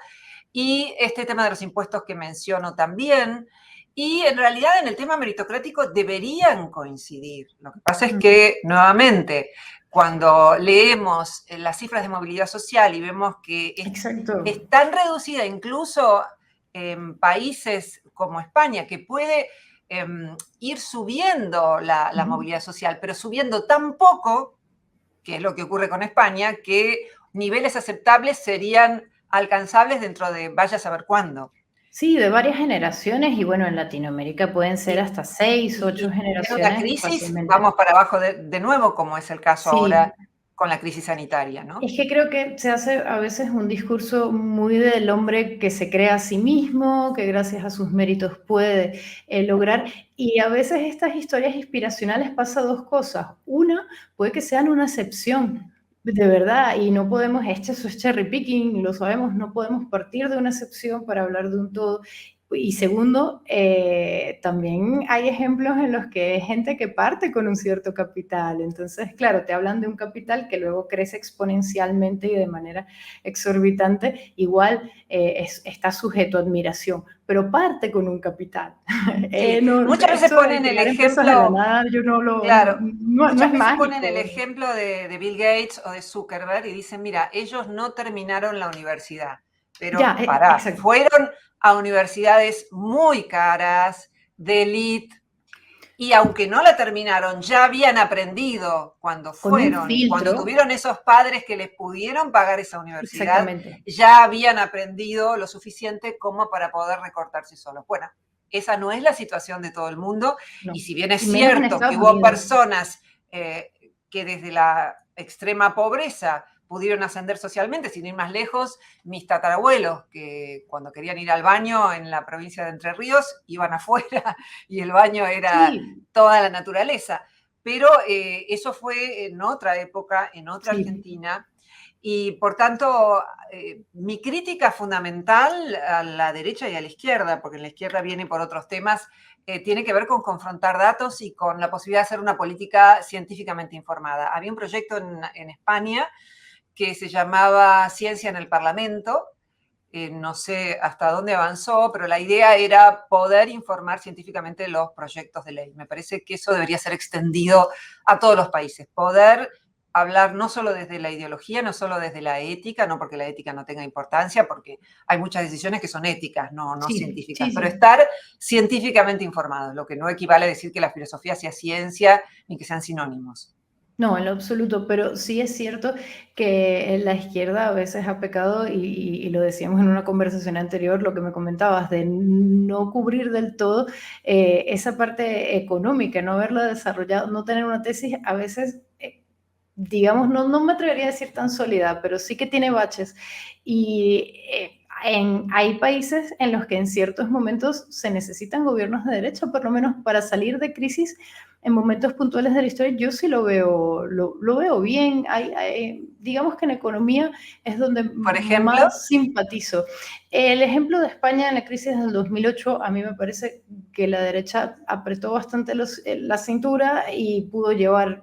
[SPEAKER 2] Y este tema de los impuestos que menciono también. Y en realidad en el tema meritocrático deberían coincidir. Lo que pasa es que, nuevamente, cuando leemos las cifras de movilidad social y vemos que es tan reducida incluso en países como España, que puede ir subiendo la movilidad social, pero subiendo tan poco, que es lo que ocurre con España, que niveles aceptables serían alcanzables dentro de vaya a saber cuándo.
[SPEAKER 1] Sí, de varias generaciones, y bueno, en Latinoamérica pueden ser hasta 6, 8 generaciones.
[SPEAKER 2] En una crisis vamos para abajo de nuevo, como es el caso ahora con la crisis sanitaria, ¿no?
[SPEAKER 1] Es que creo que se hace a veces un discurso muy del hombre que se crea a sí mismo, que gracias a sus méritos puede lograr, y a veces estas historias inspiracionales pasa dos cosas. Una, puede que sean una excepción, de verdad, y no podemos, eso es cherry picking, lo sabemos, no podemos partir de una excepción para hablar de un todo. Y segundo, también hay ejemplos en los que hay gente que parte con un cierto capital. Entonces, claro, te hablan de un capital que luego crece exponencialmente y de manera exorbitante. Igual está sujeto a admiración, pero parte con un capital.
[SPEAKER 2] Sí,
[SPEAKER 1] No,
[SPEAKER 2] muchas veces
[SPEAKER 1] esto de
[SPEAKER 2] ponen el
[SPEAKER 1] crear empresas de la
[SPEAKER 2] ejemplo,
[SPEAKER 1] nada, yo
[SPEAKER 2] claro,
[SPEAKER 1] no
[SPEAKER 2] muchas
[SPEAKER 1] es
[SPEAKER 2] veces ponen el
[SPEAKER 1] mágico.
[SPEAKER 2] ejemplo de Bill Gates o de Zuckerberg y dicen, mira, ellos no terminaron la universidad,
[SPEAKER 1] Ya,
[SPEAKER 2] pero pará,
[SPEAKER 1] exacto.
[SPEAKER 2] fueron a universidades muy caras, de élite, y aunque no la terminaron, ya habían aprendido cuando
[SPEAKER 1] Con un
[SPEAKER 2] fueron, cuando
[SPEAKER 1] filtro,
[SPEAKER 2] tuvieron esos padres que les pudieron pagar esa universidad,
[SPEAKER 1] exactamente.
[SPEAKER 2] ya habían aprendido lo suficiente como para poder recortarse solos. Bueno, esa no es la situación de todo el mundo, y
[SPEAKER 1] No.
[SPEAKER 2] si bien es
[SPEAKER 1] Y menos en
[SPEAKER 2] cierto que
[SPEAKER 1] Estados
[SPEAKER 2] hubo
[SPEAKER 1] Unidos.
[SPEAKER 2] personas que desde la extrema pobreza pudieron ascender socialmente, sin ir más lejos, mis tatarabuelos, que cuando querían ir al baño en la provincia de Entre Ríos, iban afuera y el baño era
[SPEAKER 1] Sí,
[SPEAKER 2] toda la naturaleza. Pero eso fue en otra época, en otra
[SPEAKER 1] sí.
[SPEAKER 2] Argentina, y por tanto, mi crítica fundamental a la derecha y a la izquierda, porque la izquierda viene por otros temas, tiene que ver con confrontar datos y con la posibilidad de hacer una política científicamente informada. Había un proyecto en España que se llamaba Ciencia en el Parlamento. No sé hasta dónde avanzó, pero la idea era poder informar científicamente los proyectos de ley. Me parece que eso debería ser extendido a todos los países. Poder hablar no solo desde la ideología, no solo desde la ética, no porque la ética no tenga importancia, porque hay muchas decisiones que son éticas, no
[SPEAKER 1] Sí,
[SPEAKER 2] científicas,
[SPEAKER 1] sí,
[SPEAKER 2] pero
[SPEAKER 1] sí.
[SPEAKER 2] estar científicamente informados, lo que no equivale a decir que la filosofía sea ciencia ni que sean sinónimos.
[SPEAKER 1] No, en lo absoluto, pero sí es cierto que la izquierda a veces ha pecado, y lo decíamos en una conversación anterior, lo que me comentabas, de no cubrir del todo esa parte económica, no haberla desarrollado, no tener una tesis a veces, digamos, no me atrevería a decir tan sólida, pero sí que tiene baches. Y hay países en los que en ciertos momentos se necesitan gobiernos de derecha, por lo menos para salir de crisis en momentos puntuales de la historia. Yo sí lo veo bien. Digamos que en economía es donde
[SPEAKER 2] Por ejemplo,
[SPEAKER 1] más simpatizo. El ejemplo de España en la crisis del 2008, a mí me parece que la derecha apretó bastante la cintura y pudo llevar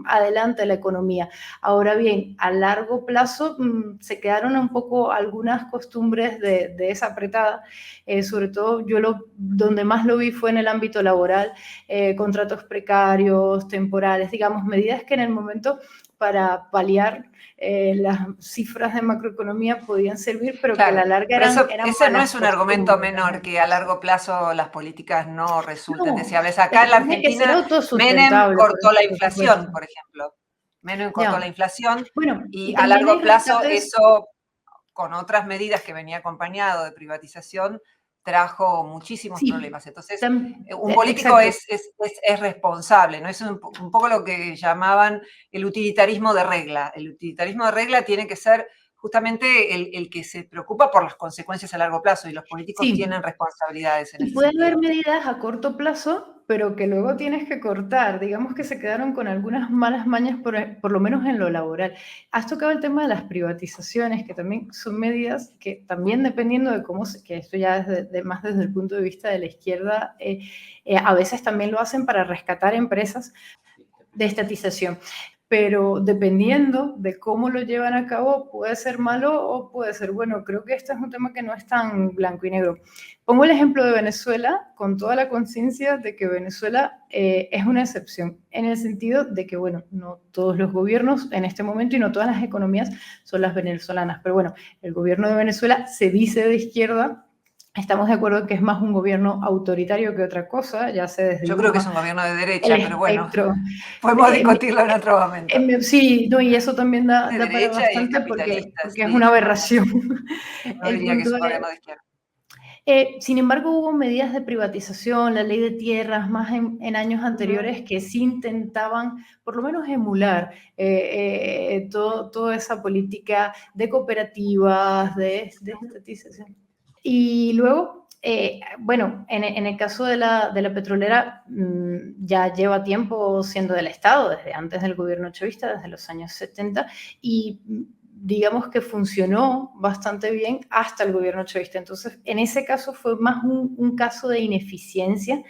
[SPEAKER 1] adelante la economía. Ahora bien, a largo plazo se quedaron un poco algunas costumbres de esa apretada. Sobre todo donde más lo vi fue en el ámbito laboral, contratos precarios, temporales, digamos, medidas que en el momento para paliar las cifras de macroeconomía podían servir, pero que a la
[SPEAKER 2] claro,
[SPEAKER 1] larga
[SPEAKER 2] pero
[SPEAKER 1] eran
[SPEAKER 2] ese no
[SPEAKER 1] malas
[SPEAKER 2] es un argumento
[SPEAKER 1] costumbres a
[SPEAKER 2] menor
[SPEAKER 1] largo
[SPEAKER 2] que a
[SPEAKER 1] plazo.
[SPEAKER 2] largo plazo las políticas no resulten
[SPEAKER 1] No,
[SPEAKER 2] deseables. Acá
[SPEAKER 1] pero
[SPEAKER 2] en la
[SPEAKER 1] tiene que ser
[SPEAKER 2] Argentina, Menem
[SPEAKER 1] autosustentable,
[SPEAKER 2] cortó la
[SPEAKER 1] por supuesto.
[SPEAKER 2] inflación, por ejemplo. Menem cortó la
[SPEAKER 1] Ya.
[SPEAKER 2] inflación
[SPEAKER 1] Bueno,
[SPEAKER 2] y
[SPEAKER 1] y
[SPEAKER 2] a
[SPEAKER 1] también hay
[SPEAKER 2] largo plazo
[SPEAKER 1] rescates.
[SPEAKER 2] eso, con otras medidas que venía acompañado de privatización, trajo muchísimos
[SPEAKER 1] Sí,
[SPEAKER 2] problemas. Entonces, un político
[SPEAKER 1] exacto.
[SPEAKER 2] es responsable, ¿no? Es un poco lo que llamaban el utilitarismo de regla. El utilitarismo de regla tiene que ser justamente el que se preocupa por las consecuencias a largo plazo, y los políticos
[SPEAKER 1] Sí,
[SPEAKER 2] tienen responsabilidades en
[SPEAKER 1] y
[SPEAKER 2] ese
[SPEAKER 1] puede haber
[SPEAKER 2] sentido.
[SPEAKER 1] medidas a corto plazo, pero que luego tienes que cortar. Digamos que se quedaron con algunas malas mañas, por lo menos en lo laboral. Has tocado el tema de las privatizaciones, que también son medidas que también dependiendo de que esto ya es más desde el punto de vista de la izquierda, a veces también lo hacen para rescatar empresas de estatización. Pero dependiendo de cómo lo llevan a cabo, puede ser malo o puede ser bueno. Creo que este es un tema que no es tan blanco y negro. Pongo el ejemplo de Venezuela con toda la conciencia de que Venezuela es una excepción, en el sentido de que, bueno, no todos los gobiernos en este momento y no todas las economías son las venezolanas, pero bueno, el gobierno de Venezuela se dice de izquierda. Estamos de acuerdo en que es más un gobierno autoritario que otra cosa, ya se
[SPEAKER 2] Yo creo que es
[SPEAKER 1] desdibuja
[SPEAKER 2] un gobierno de
[SPEAKER 1] el
[SPEAKER 2] derecha, pero bueno,
[SPEAKER 1] espectro.
[SPEAKER 2] podemos discutirlo en otro momento.
[SPEAKER 1] Sí, no, y eso también
[SPEAKER 2] De
[SPEAKER 1] da para
[SPEAKER 2] derecha y es
[SPEAKER 1] bastante
[SPEAKER 2] capitalista,
[SPEAKER 1] porque es
[SPEAKER 2] sí,
[SPEAKER 1] una
[SPEAKER 2] yo
[SPEAKER 1] aberración.
[SPEAKER 2] no
[SPEAKER 1] El
[SPEAKER 2] diría que es
[SPEAKER 1] punto
[SPEAKER 2] un
[SPEAKER 1] es,
[SPEAKER 2] gobierno de izquierda.
[SPEAKER 1] sin embargo, hubo medidas de privatización, la ley de tierras, más en años anteriores, que sí intentaban por lo menos emular toda esa política de cooperativas, de estatización. Y luego, bueno, en el caso de la petrolera, ya lleva tiempo siendo del Estado, desde antes del gobierno chavista, desde los años 70, y digamos que funcionó bastante bien hasta el gobierno chavista. Entonces, en ese caso fue más un caso de ineficiencia,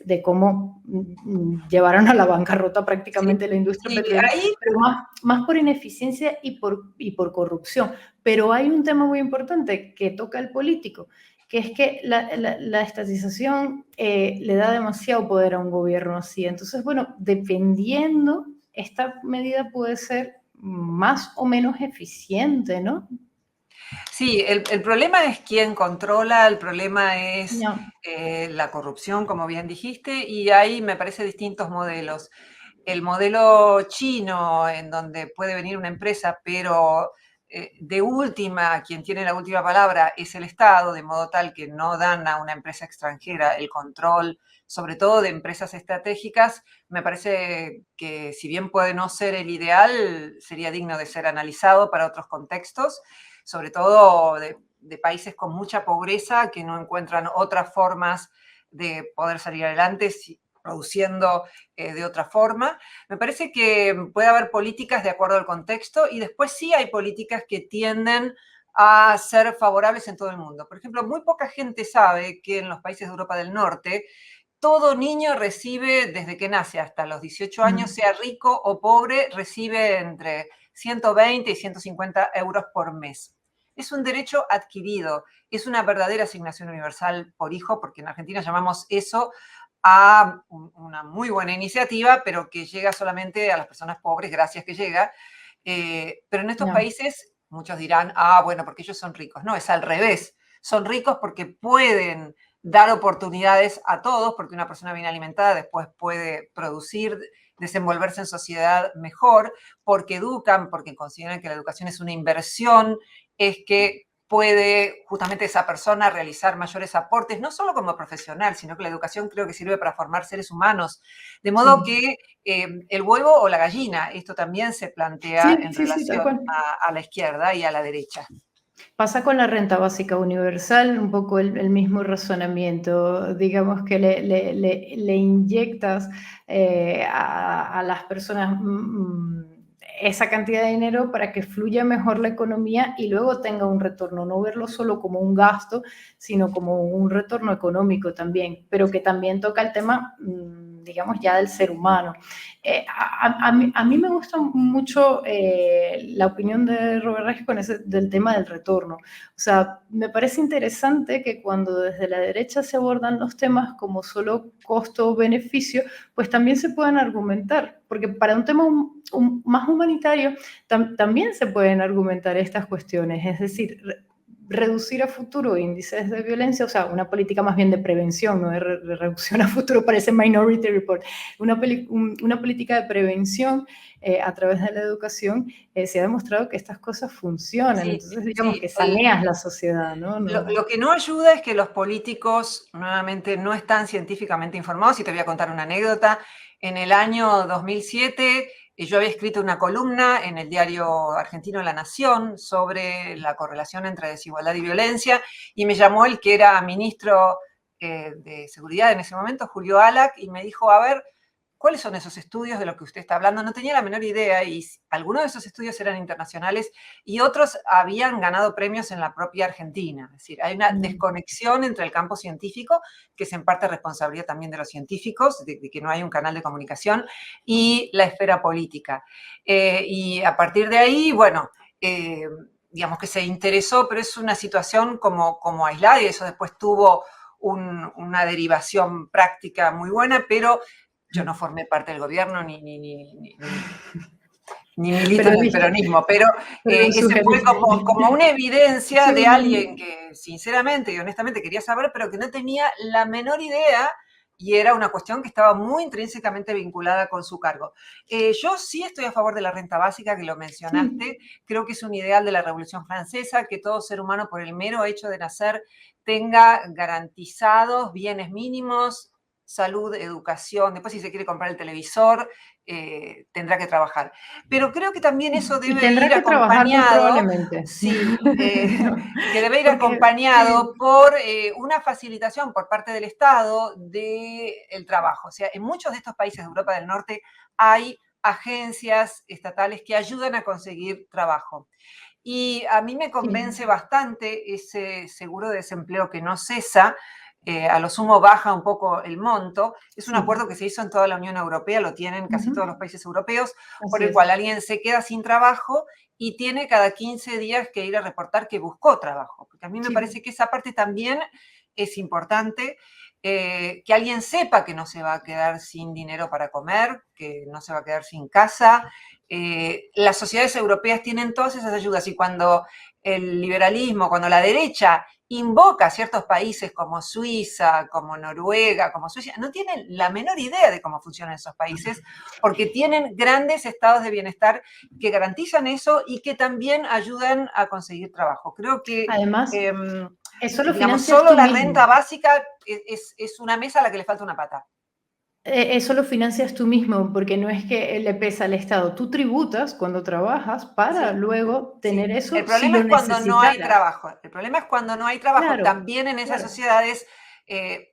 [SPEAKER 1] de cómo llevaron a la bancarrota
[SPEAKER 2] Sí,
[SPEAKER 1] prácticamente la industria
[SPEAKER 2] sí,
[SPEAKER 1] petrolera,
[SPEAKER 2] ahí
[SPEAKER 1] pero más por ineficiencia y por corrupción. Pero hay un tema muy importante que toca el político, que es que la estatización le da demasiado poder a un gobierno así. Entonces, bueno, dependiendo, esta medida puede ser más o menos eficiente, ¿no?
[SPEAKER 2] sí, el problema es quién controla, el problema es
[SPEAKER 1] No,
[SPEAKER 2] la corrupción, como bien dijiste, y hay, me parece, distintos modelos. El modelo chino, en donde puede venir una empresa, pero de última, quien tiene la última palabra es el Estado, de modo tal que no dan a una empresa extranjera el control, sobre todo de empresas estratégicas, me parece que si bien puede no ser el ideal, sería digno de ser analizado para otros contextos, sobre todo de países con mucha pobreza que no encuentran otras formas de poder salir adelante produciendo de otra forma. Me parece que puede haber políticas de acuerdo al contexto y después sí hay políticas que tienden a ser favorables en todo el mundo. Por ejemplo, muy poca gente sabe que en los países de Europa del Norte todo niño recibe, desde que nace hasta los 18 años, sea rico o pobre, recibe entre 120 y 150 euros por mes. Es un derecho adquirido, es una verdadera asignación universal por hijo, porque en Argentina llamamos eso a una muy buena iniciativa, pero que llega solamente a las personas pobres, gracias que llega. Pero en estos
[SPEAKER 1] no.
[SPEAKER 2] países muchos dirán, ah, bueno, porque ellos son ricos. No, es al revés. Son ricos porque pueden dar oportunidades a todos, porque una persona bien alimentada después puede producir, desenvolverse en sociedad mejor, porque educan, porque consideran que la educación es una inversión, es que puede justamente esa persona realizar mayores aportes, no solo como profesional, sino que la educación creo que sirve para formar seres humanos. De modo
[SPEAKER 1] Sí,
[SPEAKER 2] que el huevo o la gallina, esto también se plantea
[SPEAKER 1] sí,
[SPEAKER 2] en
[SPEAKER 1] sí, sí, tal
[SPEAKER 2] relación
[SPEAKER 1] cual.
[SPEAKER 2] a la izquierda y a la derecha.
[SPEAKER 1] Pasa con la renta básica universal, un poco el mismo razonamiento. Digamos que le inyectas a las personas esa cantidad de dinero para que fluya mejor la economía y luego tenga un retorno, no verlo solo como un gasto, sino como un retorno económico también, pero que también toca el tema, digamos, ya del ser humano. A mí me gusta mucho la opinión de Robert Reich con ese, del tema del retorno. O sea, me parece interesante que cuando desde la derecha se abordan los temas como solo costo o beneficio, pues también se pueden argumentar, porque para un tema más humanitario también se pueden argumentar estas cuestiones, es decir, reducir a futuro índices de violencia, o sea, una política más bien de prevención, no de reducción a futuro, parece Minority Report, una política de prevención a través de la educación, se ha demostrado que estas cosas funcionan,
[SPEAKER 2] Sí,
[SPEAKER 1] entonces digamos
[SPEAKER 2] sí.
[SPEAKER 1] que saneas la sociedad, ¿no?
[SPEAKER 2] Lo que no ayuda es que los políticos, nuevamente, no están científicamente informados. Y te voy a contar una anécdota. En el año 2007, yo había escrito una columna en el diario argentino La Nación sobre la correlación entre desigualdad y violencia, y me llamó el que era ministro de Seguridad en ese momento, Julio Alac, y me dijo, a ver, ¿cuáles son esos estudios de los que usted está hablando? No tenía la menor idea, y algunos de esos estudios eran internacionales y otros habían ganado premios en la propia Argentina. Es decir, hay una desconexión entre el campo científico, que es en parte responsabilidad también de los científicos, de que no hay un canal de comunicación, y la esfera política. Y a partir de ahí, bueno, digamos que se interesó, pero es una situación como aislada, y eso después tuvo una derivación práctica muy buena, pero yo no formé parte del gobierno ni milito
[SPEAKER 1] Pero,
[SPEAKER 2] en el peronismo, pero
[SPEAKER 1] pero lo
[SPEAKER 2] ese fue
[SPEAKER 1] sugeriste.
[SPEAKER 2] como una evidencia
[SPEAKER 1] Sí,
[SPEAKER 2] de alguien que sinceramente y honestamente quería saber, pero que no tenía la menor idea, y era una cuestión que estaba muy intrínsecamente vinculada con su cargo. Yo sí estoy a favor de la renta básica, que lo mencionaste,
[SPEAKER 1] sí.
[SPEAKER 2] creo que es un ideal de la Revolución Francesa, que todo ser humano por el mero hecho de nacer tenga garantizados bienes mínimos, salud, educación, después si se quiere comprar el televisor, tendrá que trabajar. Pero creo que también eso
[SPEAKER 1] Y
[SPEAKER 2] debe
[SPEAKER 1] tendrá
[SPEAKER 2] ir
[SPEAKER 1] que trabajar muy
[SPEAKER 2] acompañado,
[SPEAKER 1] probablemente.
[SPEAKER 2] sí, que debe ir
[SPEAKER 1] Porque, sí,
[SPEAKER 2] acompañado por una facilitación por parte del Estado del trabajo. O sea, en muchos de estos países de Europa del Norte hay agencias estatales que ayudan a conseguir trabajo. Y a mí me convence bastante ese seguro de desempleo que no cesa, a lo sumo baja un poco el monto. Es un acuerdo que se hizo en toda la Unión Europea, lo tienen casi todos los países europeos, por
[SPEAKER 1] Así
[SPEAKER 2] el
[SPEAKER 1] es.
[SPEAKER 2] cual alguien se queda sin trabajo y tiene cada 15 días que ir a reportar que buscó trabajo. Porque a mí me parece
[SPEAKER 1] Sí.
[SPEAKER 2] que esa parte también es importante, que alguien sepa que no se va a quedar sin dinero para comer, que no se va a quedar sin casa. Las sociedades europeas tienen todas esas ayudas y cuando el liberalismo, cuando la derecha invoca a ciertos países como Suiza, como Noruega, como Suecia, no tienen la menor idea de cómo funcionan esos países, porque tienen grandes estados de bienestar que garantizan eso y que también ayudan a conseguir trabajo. Creo que,
[SPEAKER 1] Además, eso lo
[SPEAKER 2] digamos,
[SPEAKER 1] financias
[SPEAKER 2] solo
[SPEAKER 1] tú
[SPEAKER 2] la
[SPEAKER 1] mismo.
[SPEAKER 2] renta básica es una mesa a la que le falta una pata.
[SPEAKER 1] Eso lo financias tú mismo, porque no es que le pesa al Estado. Tú tributas cuando trabajas para
[SPEAKER 2] Sí,
[SPEAKER 1] luego tener
[SPEAKER 2] sí. El
[SPEAKER 1] eso si
[SPEAKER 2] problema
[SPEAKER 1] lo
[SPEAKER 2] es cuando no hay
[SPEAKER 1] necesitaras.
[SPEAKER 2] trabajo. El problema es cuando no hay trabajo.
[SPEAKER 1] Claro,
[SPEAKER 2] También en esas
[SPEAKER 1] claro.
[SPEAKER 2] sociedades,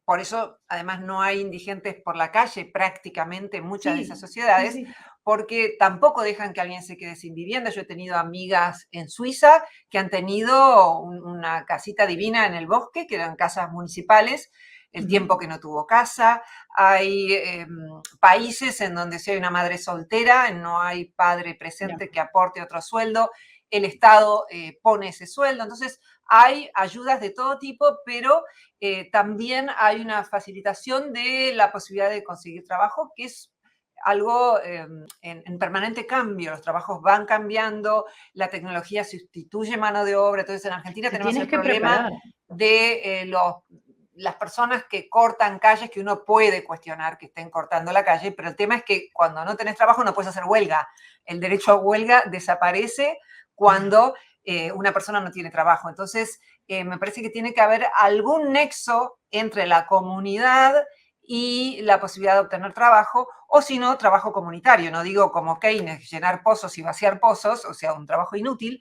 [SPEAKER 2] por eso además no hay indigentes por la calle prácticamente en muchas de esas
[SPEAKER 1] Sí, sí,
[SPEAKER 2] sociedades,
[SPEAKER 1] sí.
[SPEAKER 2] porque tampoco dejan que alguien se quede sin vivienda. Yo he tenido amigas en Suiza que han tenido una casita divina en el bosque, que eran casas municipales, el tiempo que no tuvo casa. Hay países en donde si hay una madre soltera, no hay padre
[SPEAKER 1] Ya.
[SPEAKER 2] presente que aporte otro sueldo, el Estado pone ese sueldo. Entonces, hay ayudas de todo tipo, pero también hay una facilitación de la posibilidad de conseguir trabajo, que es algo en permanente cambio. Los trabajos van cambiando, la tecnología sustituye mano de obra. Entonces, en Argentina
[SPEAKER 1] Te
[SPEAKER 2] tenemos
[SPEAKER 1] tienes
[SPEAKER 2] el
[SPEAKER 1] que
[SPEAKER 2] problema
[SPEAKER 1] preparar.
[SPEAKER 2] de las personas que cortan calles, que uno puede cuestionar que estén cortando la calle, pero el tema es que cuando no tenés trabajo no puedes hacer huelga. El derecho a huelga desaparece cuando una persona no tiene trabajo. Entonces, me parece que tiene que haber algún nexo entre la comunidad y la posibilidad de obtener trabajo, o si no, trabajo comunitario. No digo como Keynes, llenar pozos y vaciar pozos, o sea, un trabajo inútil,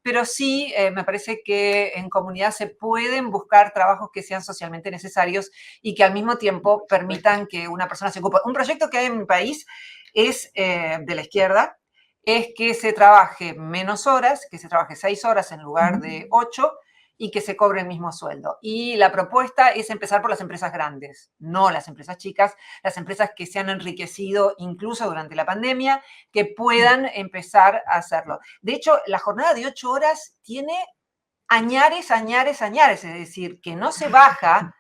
[SPEAKER 2] pero sí me parece que en comunidad se pueden buscar trabajos que sean socialmente necesarios y que al mismo tiempo
[SPEAKER 1] Por supuesto.
[SPEAKER 2] permitan que una persona se ocupe. Un proyecto que hay en mi país es de la izquierda, es que se trabaje menos horas, que se trabaje 6 horas en lugar de 8 y que se cobre el mismo sueldo. Y la propuesta es empezar por las empresas grandes, no las empresas chicas, las empresas que se han enriquecido incluso durante la pandemia, que puedan empezar a hacerlo. De hecho, la jornada de 8 horas tiene añares, añares, añares, es decir, que no se baja.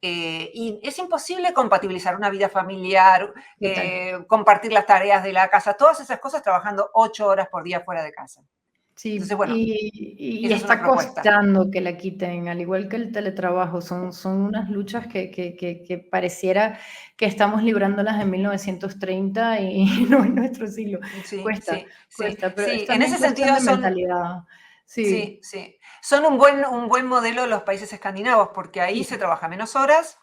[SPEAKER 2] Y es imposible compatibilizar una vida familiar,
[SPEAKER 1] Total.
[SPEAKER 2] compartir las tareas de la casa, todas esas cosas trabajando 8 horas por día fuera de casa.
[SPEAKER 1] Sí,
[SPEAKER 2] Entonces, bueno,
[SPEAKER 1] y
[SPEAKER 2] esa es una
[SPEAKER 1] está
[SPEAKER 2] propuesta.
[SPEAKER 1] costando que la quiten, al igual que el teletrabajo, son unas luchas que pareciera que estamos librándolas en 1930 y no en nuestro siglo.
[SPEAKER 2] Sí,
[SPEAKER 1] Cuesta,
[SPEAKER 2] sí, sí,
[SPEAKER 1] cuesta, pero es
[SPEAKER 2] sí. En
[SPEAKER 1] también
[SPEAKER 2] ese
[SPEAKER 1] cuestión
[SPEAKER 2] sentido
[SPEAKER 1] de
[SPEAKER 2] son,
[SPEAKER 1] mentalidad.
[SPEAKER 2] sí,
[SPEAKER 1] Sí,
[SPEAKER 2] sí. Son un buen modelo los países escandinavos, porque ahí se
[SPEAKER 1] sí,
[SPEAKER 2] trabaja menos horas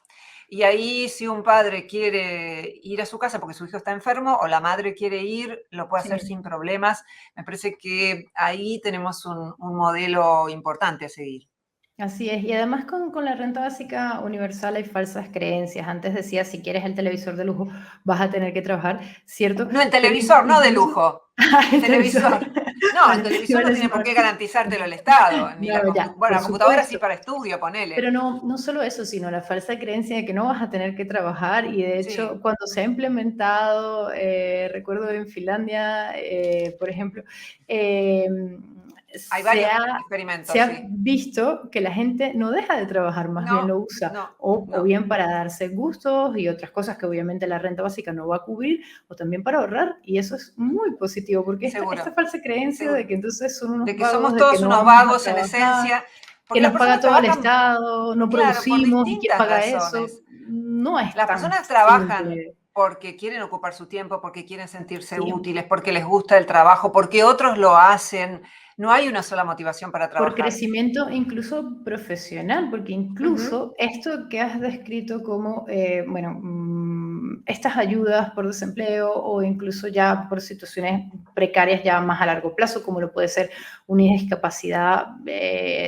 [SPEAKER 2] y ahí si un padre quiere ir a su casa porque su hijo está enfermo o la madre quiere ir, lo puede hacer
[SPEAKER 1] sí.
[SPEAKER 2] sin problemas. Me parece que ahí tenemos un modelo importante a seguir.
[SPEAKER 1] Así es, y además con la renta básica universal hay falsas creencias. Antes decía, si quieres el televisor de lujo, vas a tener que trabajar, ¿cierto?
[SPEAKER 2] No, el
[SPEAKER 1] Pero
[SPEAKER 2] televisor, no de
[SPEAKER 1] incluso,
[SPEAKER 2] lujo. El
[SPEAKER 1] el televisor,
[SPEAKER 2] televisor. No, el
[SPEAKER 1] vale,
[SPEAKER 2] televisor
[SPEAKER 1] igual
[SPEAKER 2] no
[SPEAKER 1] es
[SPEAKER 2] tiene por qué
[SPEAKER 1] smart.
[SPEAKER 2] garantizártelo el Estado, ni la
[SPEAKER 1] No, ya,
[SPEAKER 2] bueno,
[SPEAKER 1] por
[SPEAKER 2] la computadora sí
[SPEAKER 1] supuesto.
[SPEAKER 2] para estudio, ponele.
[SPEAKER 1] Pero no solo eso, sino la falsa creencia de que no vas a tener que trabajar y de hecho
[SPEAKER 2] Sí,
[SPEAKER 1] cuando se ha implementado, recuerdo en Finlandia, por ejemplo,
[SPEAKER 2] hay
[SPEAKER 1] se
[SPEAKER 2] varios
[SPEAKER 1] ha, se
[SPEAKER 2] experimentos,
[SPEAKER 1] ha
[SPEAKER 2] sí.
[SPEAKER 1] visto que la gente no deja de trabajar, más bien
[SPEAKER 2] No,
[SPEAKER 1] lo usa
[SPEAKER 2] no,
[SPEAKER 1] o
[SPEAKER 2] no,
[SPEAKER 1] bien para darse gustos y otras cosas que obviamente la renta básica no va a cubrir, o también para ahorrar y eso es muy positivo porque esta
[SPEAKER 2] seguro,
[SPEAKER 1] falsa creencia de
[SPEAKER 2] seguro.
[SPEAKER 1] que entonces son unos
[SPEAKER 2] De que
[SPEAKER 1] vagos,
[SPEAKER 2] somos
[SPEAKER 1] de que
[SPEAKER 2] todos
[SPEAKER 1] no
[SPEAKER 2] unos
[SPEAKER 1] vamos a
[SPEAKER 2] vagos en
[SPEAKER 1] trabajar,
[SPEAKER 2] esencia,
[SPEAKER 1] que
[SPEAKER 2] porque las
[SPEAKER 1] nos paga
[SPEAKER 2] personas
[SPEAKER 1] todo el
[SPEAKER 2] trabajan,
[SPEAKER 1] Estado, no
[SPEAKER 2] claro, por
[SPEAKER 1] producimos y quién
[SPEAKER 2] distintas
[SPEAKER 1] paga eso.
[SPEAKER 2] razones.
[SPEAKER 1] No es
[SPEAKER 2] Las
[SPEAKER 1] tan
[SPEAKER 2] personas trabajan
[SPEAKER 1] simple.
[SPEAKER 2] porque quieren ocupar su tiempo, porque quieren sentirse
[SPEAKER 1] Sí,
[SPEAKER 2] útiles, porque les gusta el trabajo, porque otros lo hacen. No hay una sola motivación para
[SPEAKER 1] por
[SPEAKER 2] trabajar.
[SPEAKER 1] crecimiento incluso profesional, porque
[SPEAKER 2] Ujú.
[SPEAKER 1] incluso esto que has descrito como, bueno, estas ayudas por desempleo o incluso ya por situaciones precarias ya más a largo plazo, como lo puede ser una discapacidad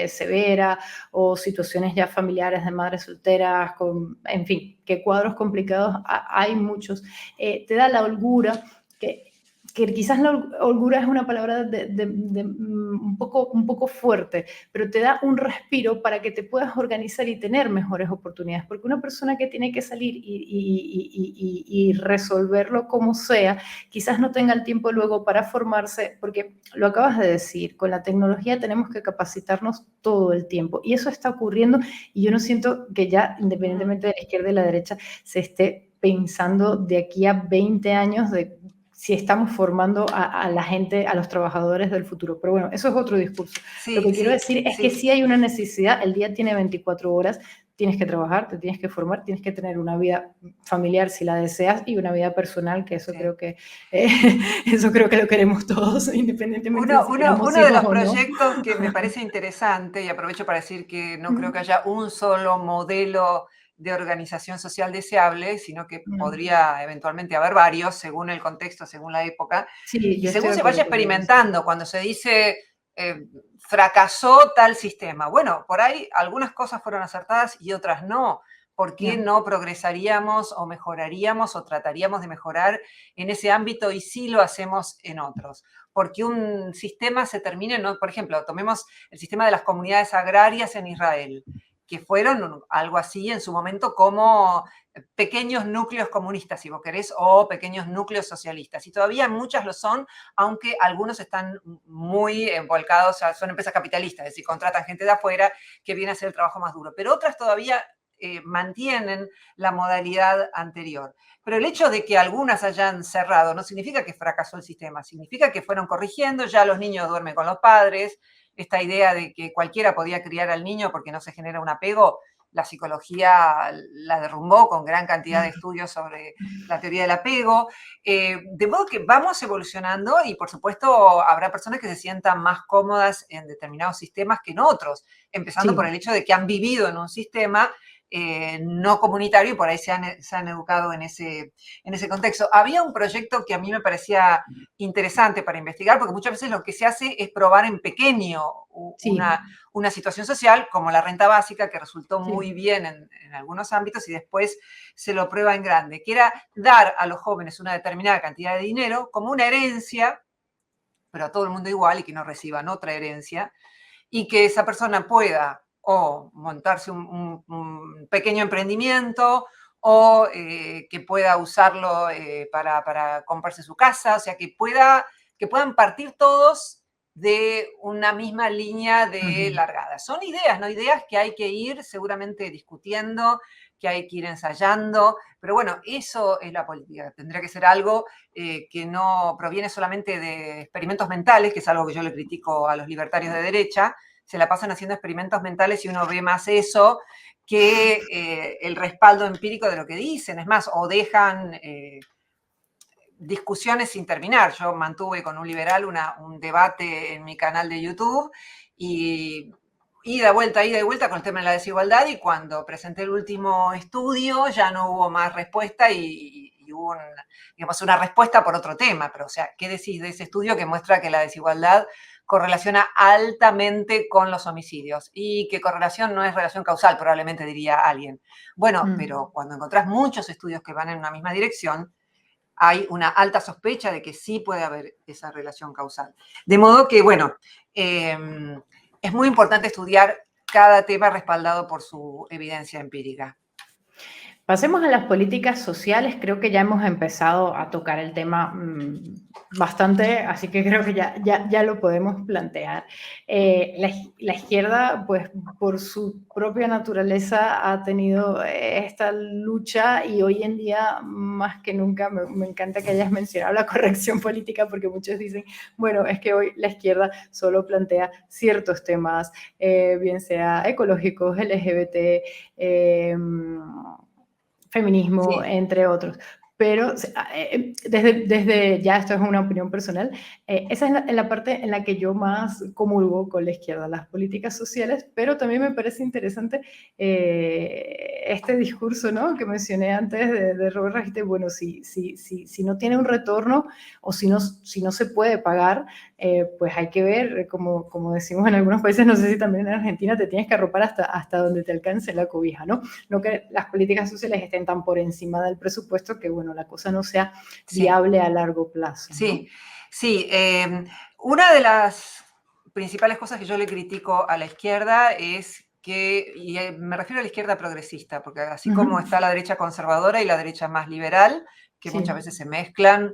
[SPEAKER 1] severa o situaciones ya familiares de madres solteras, con, en fin, que cuadros complicados hay muchos, te da la holgura que, que quizás la holgura es una palabra un poco fuerte, pero te da un respiro para que te puedas organizar y tener mejores oportunidades, porque una persona que tiene que salir y resolverlo como sea, quizás no tenga el tiempo luego para formarse, porque lo acabas de decir, con la tecnología tenemos que capacitarnos todo el tiempo, y eso está ocurriendo, y yo no siento que ya, independientemente de la izquierda y la derecha, se esté pensando de aquí a 20 años de si estamos formando a la gente, a los trabajadores del futuro. Pero bueno, eso es otro discurso. Lo
[SPEAKER 2] Sí,
[SPEAKER 1] que quiero
[SPEAKER 2] sí,
[SPEAKER 1] decir es que
[SPEAKER 2] sí.
[SPEAKER 1] sí hay una necesidad, el día tiene 24 horas, tienes que trabajar, te tienes que formar, tienes que tener una vida familiar si la deseas y una vida personal, que eso,
[SPEAKER 2] Sí.
[SPEAKER 1] creo que, eso creo que lo queremos todos, independientemente de
[SPEAKER 2] Uno,
[SPEAKER 1] si
[SPEAKER 2] uno,
[SPEAKER 1] queramos
[SPEAKER 2] uno de
[SPEAKER 1] hijos
[SPEAKER 2] los
[SPEAKER 1] o no.
[SPEAKER 2] proyectos que me parece interesante, y aprovecho para decir que no creo que haya un solo modelo de organización social deseable, sino que
[SPEAKER 1] No.
[SPEAKER 2] podría eventualmente haber varios según el contexto, según la época,
[SPEAKER 1] Sí,
[SPEAKER 2] y
[SPEAKER 1] yo estoy
[SPEAKER 2] según
[SPEAKER 1] de
[SPEAKER 2] se vaya
[SPEAKER 1] acuerdo contigo en eso.
[SPEAKER 2] experimentando, cuando se dice fracasó tal sistema. Bueno, por ahí algunas cosas fueron acertadas y otras no. ¿Por qué
[SPEAKER 1] No.
[SPEAKER 2] no progresaríamos o mejoraríamos o trataríamos de mejorar en ese ámbito y sí lo hacemos en otros? Porque un sistema se termine, ¿no? Por ejemplo, tomemos el sistema de las comunidades agrarias en Israel, que fueron algo así en su momento como pequeños núcleos comunistas, si vos querés, o pequeños núcleos socialistas. Y todavía muchas lo son, aunque algunos están muy volcados, son empresas capitalistas, es decir, contratan gente de afuera que viene a hacer el trabajo más duro. Pero otras todavía mantienen la modalidad anterior. Pero el hecho de que algunas hayan cerrado no significa que fracasó el sistema, significa que fueron corrigiendo, ya los niños duermen con los padres, esta idea de que cualquiera podía criar al niño porque no se genera un apego, la psicología la derrumbó con gran cantidad de estudios sobre la teoría del apego, de modo que vamos evolucionando y por supuesto habrá personas que se sientan más cómodas en determinados sistemas que en otros, empezando por
[SPEAKER 1] Sí.
[SPEAKER 2] el hecho de que han vivido en un sistema no comunitario y por ahí se han educado en ese contexto. Había un proyecto que a mí me parecía interesante para investigar, porque muchas veces lo que se hace es probar en pequeño
[SPEAKER 1] Sí.
[SPEAKER 2] una situación social, como la renta básica, que resultó muy
[SPEAKER 1] Sí.
[SPEAKER 2] bien en algunos ámbitos y después se lo prueba en grande, que era dar a los jóvenes una determinada cantidad de dinero como una herencia, pero a todo el mundo igual y que no reciban otra herencia, y que esa persona pueda o montarse un pequeño emprendimiento o que pueda usarlo para comprarse su casa, o sea, que puedan partir todos de una misma línea de
[SPEAKER 1] Ujú.
[SPEAKER 2] largada. Son ideas, ¿no? Ideas que hay que ir seguramente discutiendo, que hay que ir ensayando, pero bueno, eso es la política. Tendría que ser algo que no proviene solamente de experimentos mentales, que es algo que yo le critico a los libertarios de derecha, se la pasan haciendo experimentos mentales y uno ve más eso que el respaldo empírico de lo que dicen. Es más, o dejan discusiones sin terminar. Yo mantuve con un liberal un debate en mi canal de YouTube y ida y vuelta con el tema de la desigualdad, y cuando presenté el último estudio ya no hubo más respuesta y hubo digamos, una respuesta por otro tema. Pero, o sea, ¿qué decís de ese estudio que muestra que la desigualdad correlaciona altamente con los homicidios? Y que correlación no es relación causal, probablemente diría alguien. Bueno, pero cuando encontrás muchos estudios que van en una misma dirección, hay una alta sospecha de que sí puede haber esa relación causal. De modo que, bueno, es muy importante estudiar cada tema respaldado por su evidencia empírica.
[SPEAKER 1] Pasemos a las políticas sociales. Creo que ya hemos empezado a tocar el tema bastante, así que creo que ya lo podemos plantear. La izquierda, pues por su propia naturaleza, ha tenido esta lucha y hoy en día, más que nunca, me encanta que hayas mencionado la corrección política, porque muchos dicen, bueno, es que hoy la izquierda solo plantea ciertos temas, bien sea ecológicos, LGBT, feminismo,
[SPEAKER 2] Sí.
[SPEAKER 1] entre otros. Pero desde ya, esto es una opinión personal, esa es la parte en la que yo más comulgo con la izquierda, las políticas sociales, pero también me parece interesante este discurso, ¿no?, que mencioné antes de Robert Reich, bueno, si no tiene un retorno o si no se puede pagar, pues hay que ver, como decimos en algunos países, no sé si también en Argentina, te tienes que arropar hasta donde te alcance la cobija, ¿no? No que las políticas sociales estén tan por encima del presupuesto que, bueno, la cosa no sea viable a largo plazo, ¿no?
[SPEAKER 2] Sí, sí. Una de las principales cosas que yo le critico a la izquierda es que, y me refiero a la izquierda progresista, porque así como está la derecha conservadora y la derecha más liberal, que muchas veces se mezclan,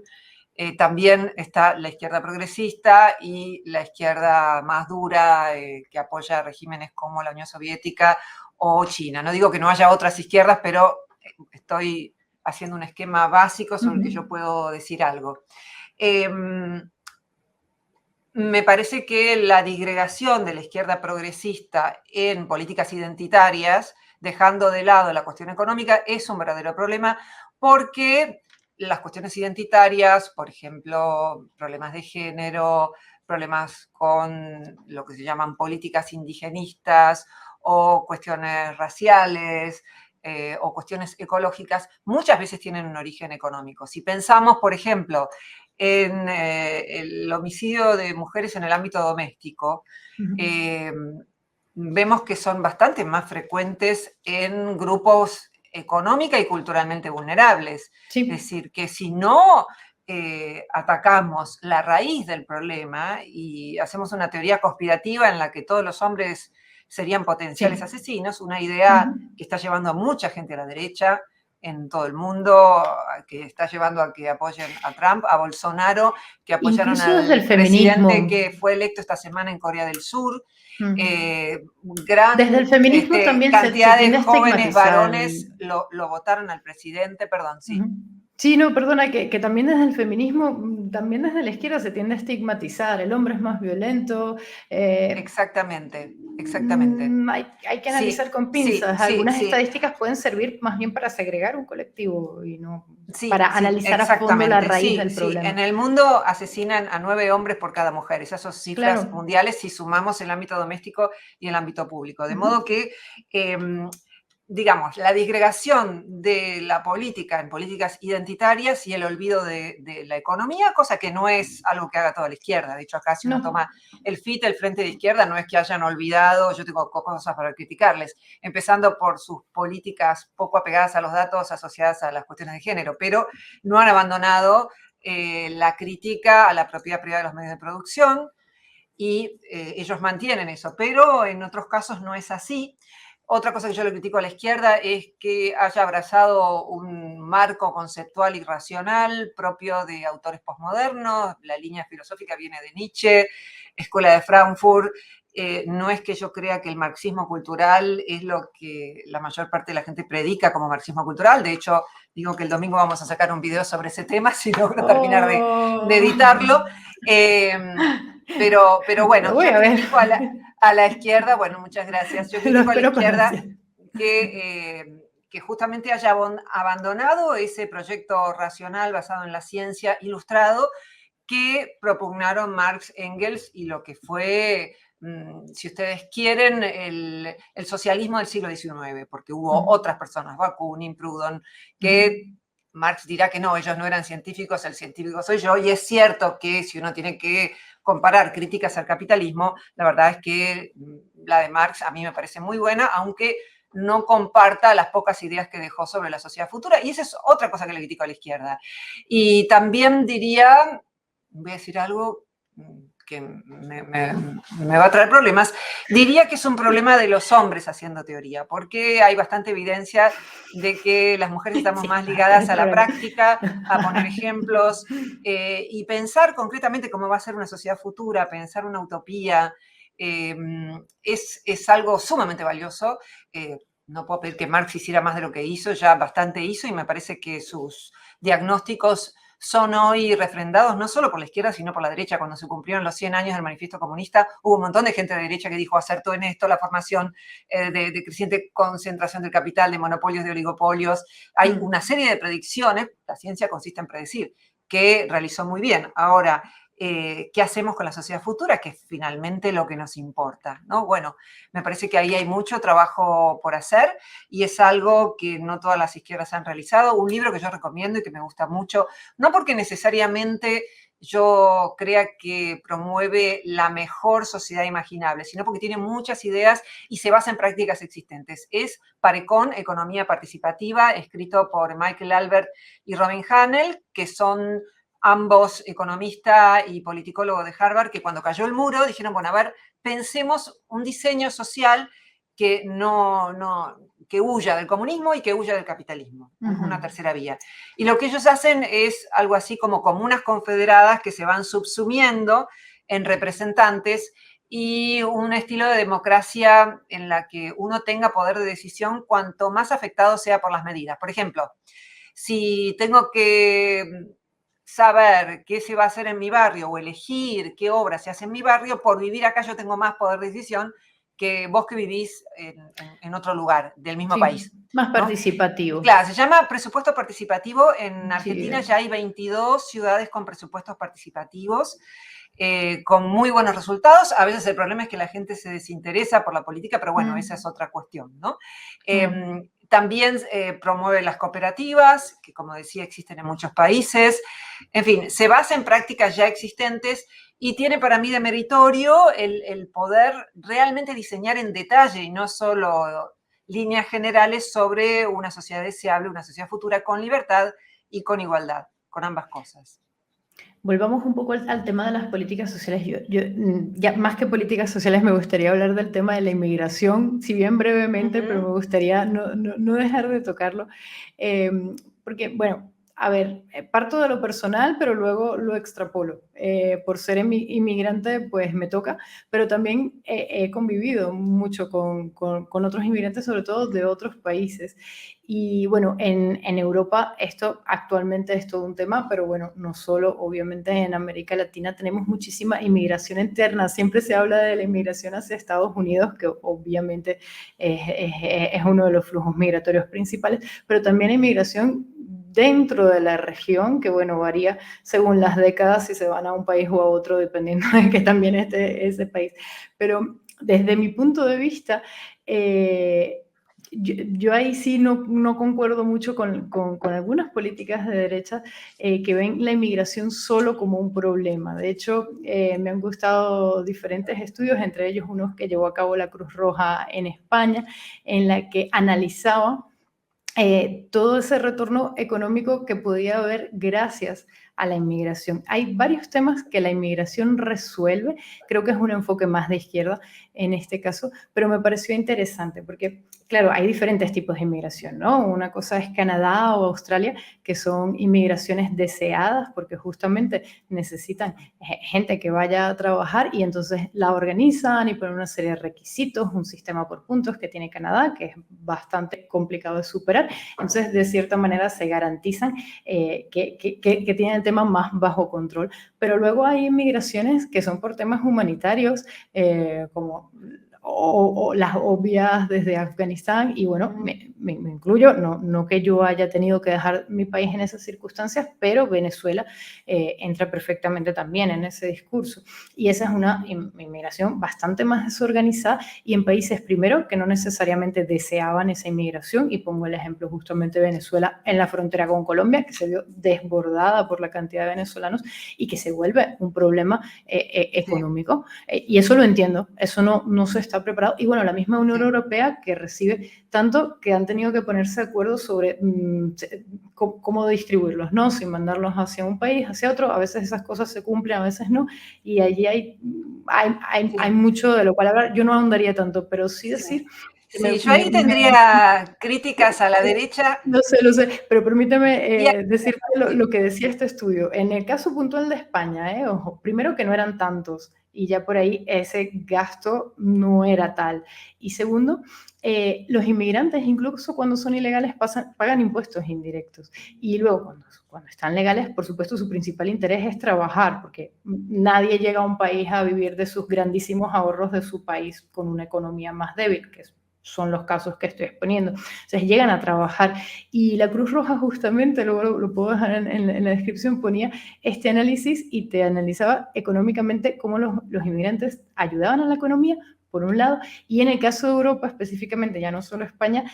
[SPEAKER 2] también está la izquierda progresista y la izquierda más dura, que apoya regímenes como la Unión Soviética o China. No digo que no haya otras izquierdas, pero estoy haciendo un esquema básico sobre el que yo puedo decir algo. Me parece que la disgregación de la izquierda progresista en políticas identitarias, dejando de lado la cuestión económica, es un verdadero problema porque las cuestiones identitarias, por ejemplo, problemas de género, problemas con lo que se llaman políticas indigenistas o cuestiones raciales, o cuestiones ecológicas, muchas veces tienen un origen económico. Si pensamos, por ejemplo, en el homicidio de mujeres en el ámbito doméstico, vemos que son bastante más frecuentes en grupos económica y culturalmente vulnerables. Es decir, que si no atacamos la raíz del problema y hacemos una teoría conspirativa en la que todos los hombres serían potenciales asesinos, una idea que está llevando a mucha gente a la derecha en todo el mundo, que está llevando a que apoyen a Trump, a Bolsonaro, que apoyaron al presidente que fue electo esta semana en Corea del Sur. Gran
[SPEAKER 1] desde el feminismo también
[SPEAKER 2] cantidad
[SPEAKER 1] se tiende
[SPEAKER 2] de
[SPEAKER 1] a
[SPEAKER 2] jóvenes
[SPEAKER 1] estigmatizar.
[SPEAKER 2] varones lo votaron al presidente, perdón, sí.
[SPEAKER 1] Sí, no, perdona, que también desde el feminismo, también desde la izquierda se tiende a estigmatizar, el hombre es más violento.
[SPEAKER 2] Exactamente, exactamente.
[SPEAKER 1] Hay que analizar con pinzas. Algunas estadísticas pueden servir más bien para segregar un colectivo y no para analizar a fondo la raíz del problema.
[SPEAKER 2] En el mundo asesinan a 9 hombres por cada mujer. Esas son cifras mundiales si sumamos el ámbito doméstico y el ámbito público. De modo que digamos, la disgregación de la política en políticas identitarias y el olvido de la economía, cosa que no es algo que haga toda la izquierda. De hecho, acá si uno toma el FIT, el Frente de Izquierda, no es que hayan olvidado, yo tengo cosas para criticarles, empezando por sus políticas poco apegadas a los datos asociadas a las cuestiones de género, pero no han abandonado la crítica a la propiedad privada de los medios de producción y ellos mantienen eso, pero en otros casos no es así. Otra cosa que yo le critico a la izquierda es que haya abrazado un marco conceptual y racional propio de autores posmodernos. La línea filosófica viene de Nietzsche, Escuela de Frankfurt. No es que yo crea que el marxismo cultural es lo que la mayor parte de la gente predica como marxismo cultural. De hecho, digo que el domingo vamos a sacar un video sobre ese tema, si logro terminar de editarlo. Pero bueno, yo critico a la izquierda, bueno, muchas gracias, yo critico a la izquierda que justamente haya abandonado ese proyecto racional basado en la ciencia ilustrado que propugnaron Marx, Engels y lo que fue, si ustedes quieren, el socialismo del siglo XIX, porque hubo otras personas, Bakunin, Proudhon, que Marx dirá que no, ellos no eran científicos, el científico soy yo, y es cierto que si uno tiene que comparar críticas al capitalismo, la verdad es que la de Marx a mí me parece muy buena, aunque no comparta las pocas ideas que dejó sobre la sociedad futura, y esa es otra cosa que le critico a la izquierda. Y también diría, voy a decir algo que me va a traer problemas, diría que es un problema de los hombres haciendo teoría, porque hay bastante evidencia de que las mujeres estamos más ligadas a la práctica, a poner ejemplos y pensar concretamente cómo va a ser una sociedad futura, pensar una utopía, es algo sumamente valioso. No puedo pedir que Marx hiciera más de lo que hizo, ya bastante hizo, y me parece que sus diagnósticos son hoy refrendados no solo por la izquierda, sino por la derecha. Cuando se cumplieron los 100 años del Manifiesto Comunista, hubo un montón de gente de derecha que dijo acertó en esto, la formación de creciente concentración del capital, de monopolios, de oligopolios. Hay una serie de predicciones, la ciencia consiste en predecir, que realizó muy bien. Ahora, ¿qué hacemos con la sociedad futura? Que es finalmente lo que nos importa, ¿no? Bueno, me parece que ahí hay mucho trabajo por hacer y es algo que no todas las izquierdas han realizado. Un libro que yo recomiendo y que me gusta mucho, no porque necesariamente yo crea que promueve la mejor sociedad imaginable, sino porque tiene muchas ideas y se basa en prácticas existentes. Es Parecon, Economía Participativa, escrito por Michael Albert y Robin Hanel, que son ambos economistas y politicólogos de Harvard, que cuando cayó el muro dijeron, bueno, a ver, pensemos un diseño social que que huya del comunismo y que huya del capitalismo, una tercera vía. Y lo que ellos hacen es algo así como comunas confederadas que se van subsumiendo en representantes y un estilo de democracia en la que uno tenga poder de decisión cuanto más afectado sea por las medidas. Por ejemplo, si tengo que saber qué se va a hacer en mi barrio o elegir qué obra se hace en mi barrio, por vivir acá yo tengo más poder de decisión que vos que vivís en otro lugar del mismo país.
[SPEAKER 1] Más participativo.
[SPEAKER 2] ¿No? Claro, se llama presupuesto participativo. En Argentina ya hay 22 ciudades con presupuestos participativos, con muy buenos resultados. A veces el problema es que la gente se desinteresa por la política, pero bueno, esa es otra cuestión, ¿no? También promueve las cooperativas, que como decía existen en muchos países. En fin, se basa en prácticas ya existentes y tiene para mí de meritorio el poder realmente diseñar en detalle y no solo líneas generales sobre una sociedad deseable, una sociedad futura con libertad y con igualdad, con ambas cosas.
[SPEAKER 1] Volvamos un poco al tema de las políticas sociales. Ya más que políticas sociales me gustaría hablar del tema de la inmigración, si bien brevemente, pero me gustaría no dejar de tocarlo, porque, bueno, a ver, parto de lo personal, pero luego lo extrapolo. Por ser inmigrante, pues me toca, pero también he convivido mucho con otros inmigrantes, sobre todo de otros países. Y bueno, en Europa esto actualmente es todo un tema, pero bueno, no solo, obviamente en América Latina tenemos muchísima inmigración interna. Siempre se habla de la inmigración hacia Estados Unidos, que obviamente es uno de los flujos migratorios principales, pero también hay inmigración dentro de la región, que bueno, varía según las décadas si se van a un país o a otro, dependiendo de que también esté ese país. Pero desde mi punto de vista, yo ahí sí no concuerdo mucho con algunas políticas de derecha que ven la inmigración solo como un problema. De hecho, me han gustado diferentes estudios, entre ellos unos que llevó a cabo la Cruz Roja en España, en la que analizaba todo ese retorno económico que podía haber gracias a la inmigración. Hay varios temas que la inmigración resuelve, creo que es un enfoque más de izquierda en este caso, pero me pareció interesante porque, claro, hay diferentes tipos de inmigración, ¿no? Una cosa es Canadá o Australia, que son inmigraciones deseadas porque justamente necesitan gente que vaya a trabajar y entonces la organizan y ponen una serie de requisitos, un sistema por puntos que tiene Canadá, que es bastante complicado de superar. Entonces, de cierta manera, se garantizan que tienen el tema más bajo control. Pero luego hay inmigraciones que son por temas humanitarios, como o las obvias desde Afganistán, y bueno, me incluyo, no que yo haya tenido que dejar mi país en esas circunstancias, pero Venezuela entra perfectamente también en ese discurso. Y esa es una inmigración bastante más desorganizada y en países, primero, que no necesariamente deseaban esa inmigración, y pongo el ejemplo justamente de Venezuela en la frontera con Colombia, que se vio desbordada por la cantidad de venezolanos y que se vuelve un problema económico. Y eso lo entiendo, eso no se está preparado. Y bueno, la misma Unión Europea, que recibe tanto, que han tenido que ponerse de acuerdo sobre cómo distribuirlos, ¿no? Sin mandarlos hacia un país, hacia otro. A veces esas cosas se cumplen, a veces no. Y allí hay mucho de lo cual hablar. Yo no ahondaría tanto, pero sí decir...
[SPEAKER 2] Sí, yo ahí tendría críticas a la derecha.
[SPEAKER 1] Lo sé, pero permíteme decirte lo que decía este estudio. En el caso puntual de España, ojo, primero que no eran tantos y ya por ahí ese gasto no era tal. Y segundo, los inmigrantes, incluso cuando son ilegales, pagan impuestos indirectos. Y luego, cuando están legales, por supuesto, su principal interés es trabajar, porque nadie llega a un país a vivir de sus grandísimos ahorros de su país con una economía más débil, que son los casos que estoy exponiendo. Entonces llegan a trabajar y la Cruz Roja justamente, luego lo puedo dejar en la descripción, ponía este análisis y te analizaba económicamente cómo los inmigrantes ayudaban a la economía, por un lado, y en el caso de Europa específicamente, ya no solo España,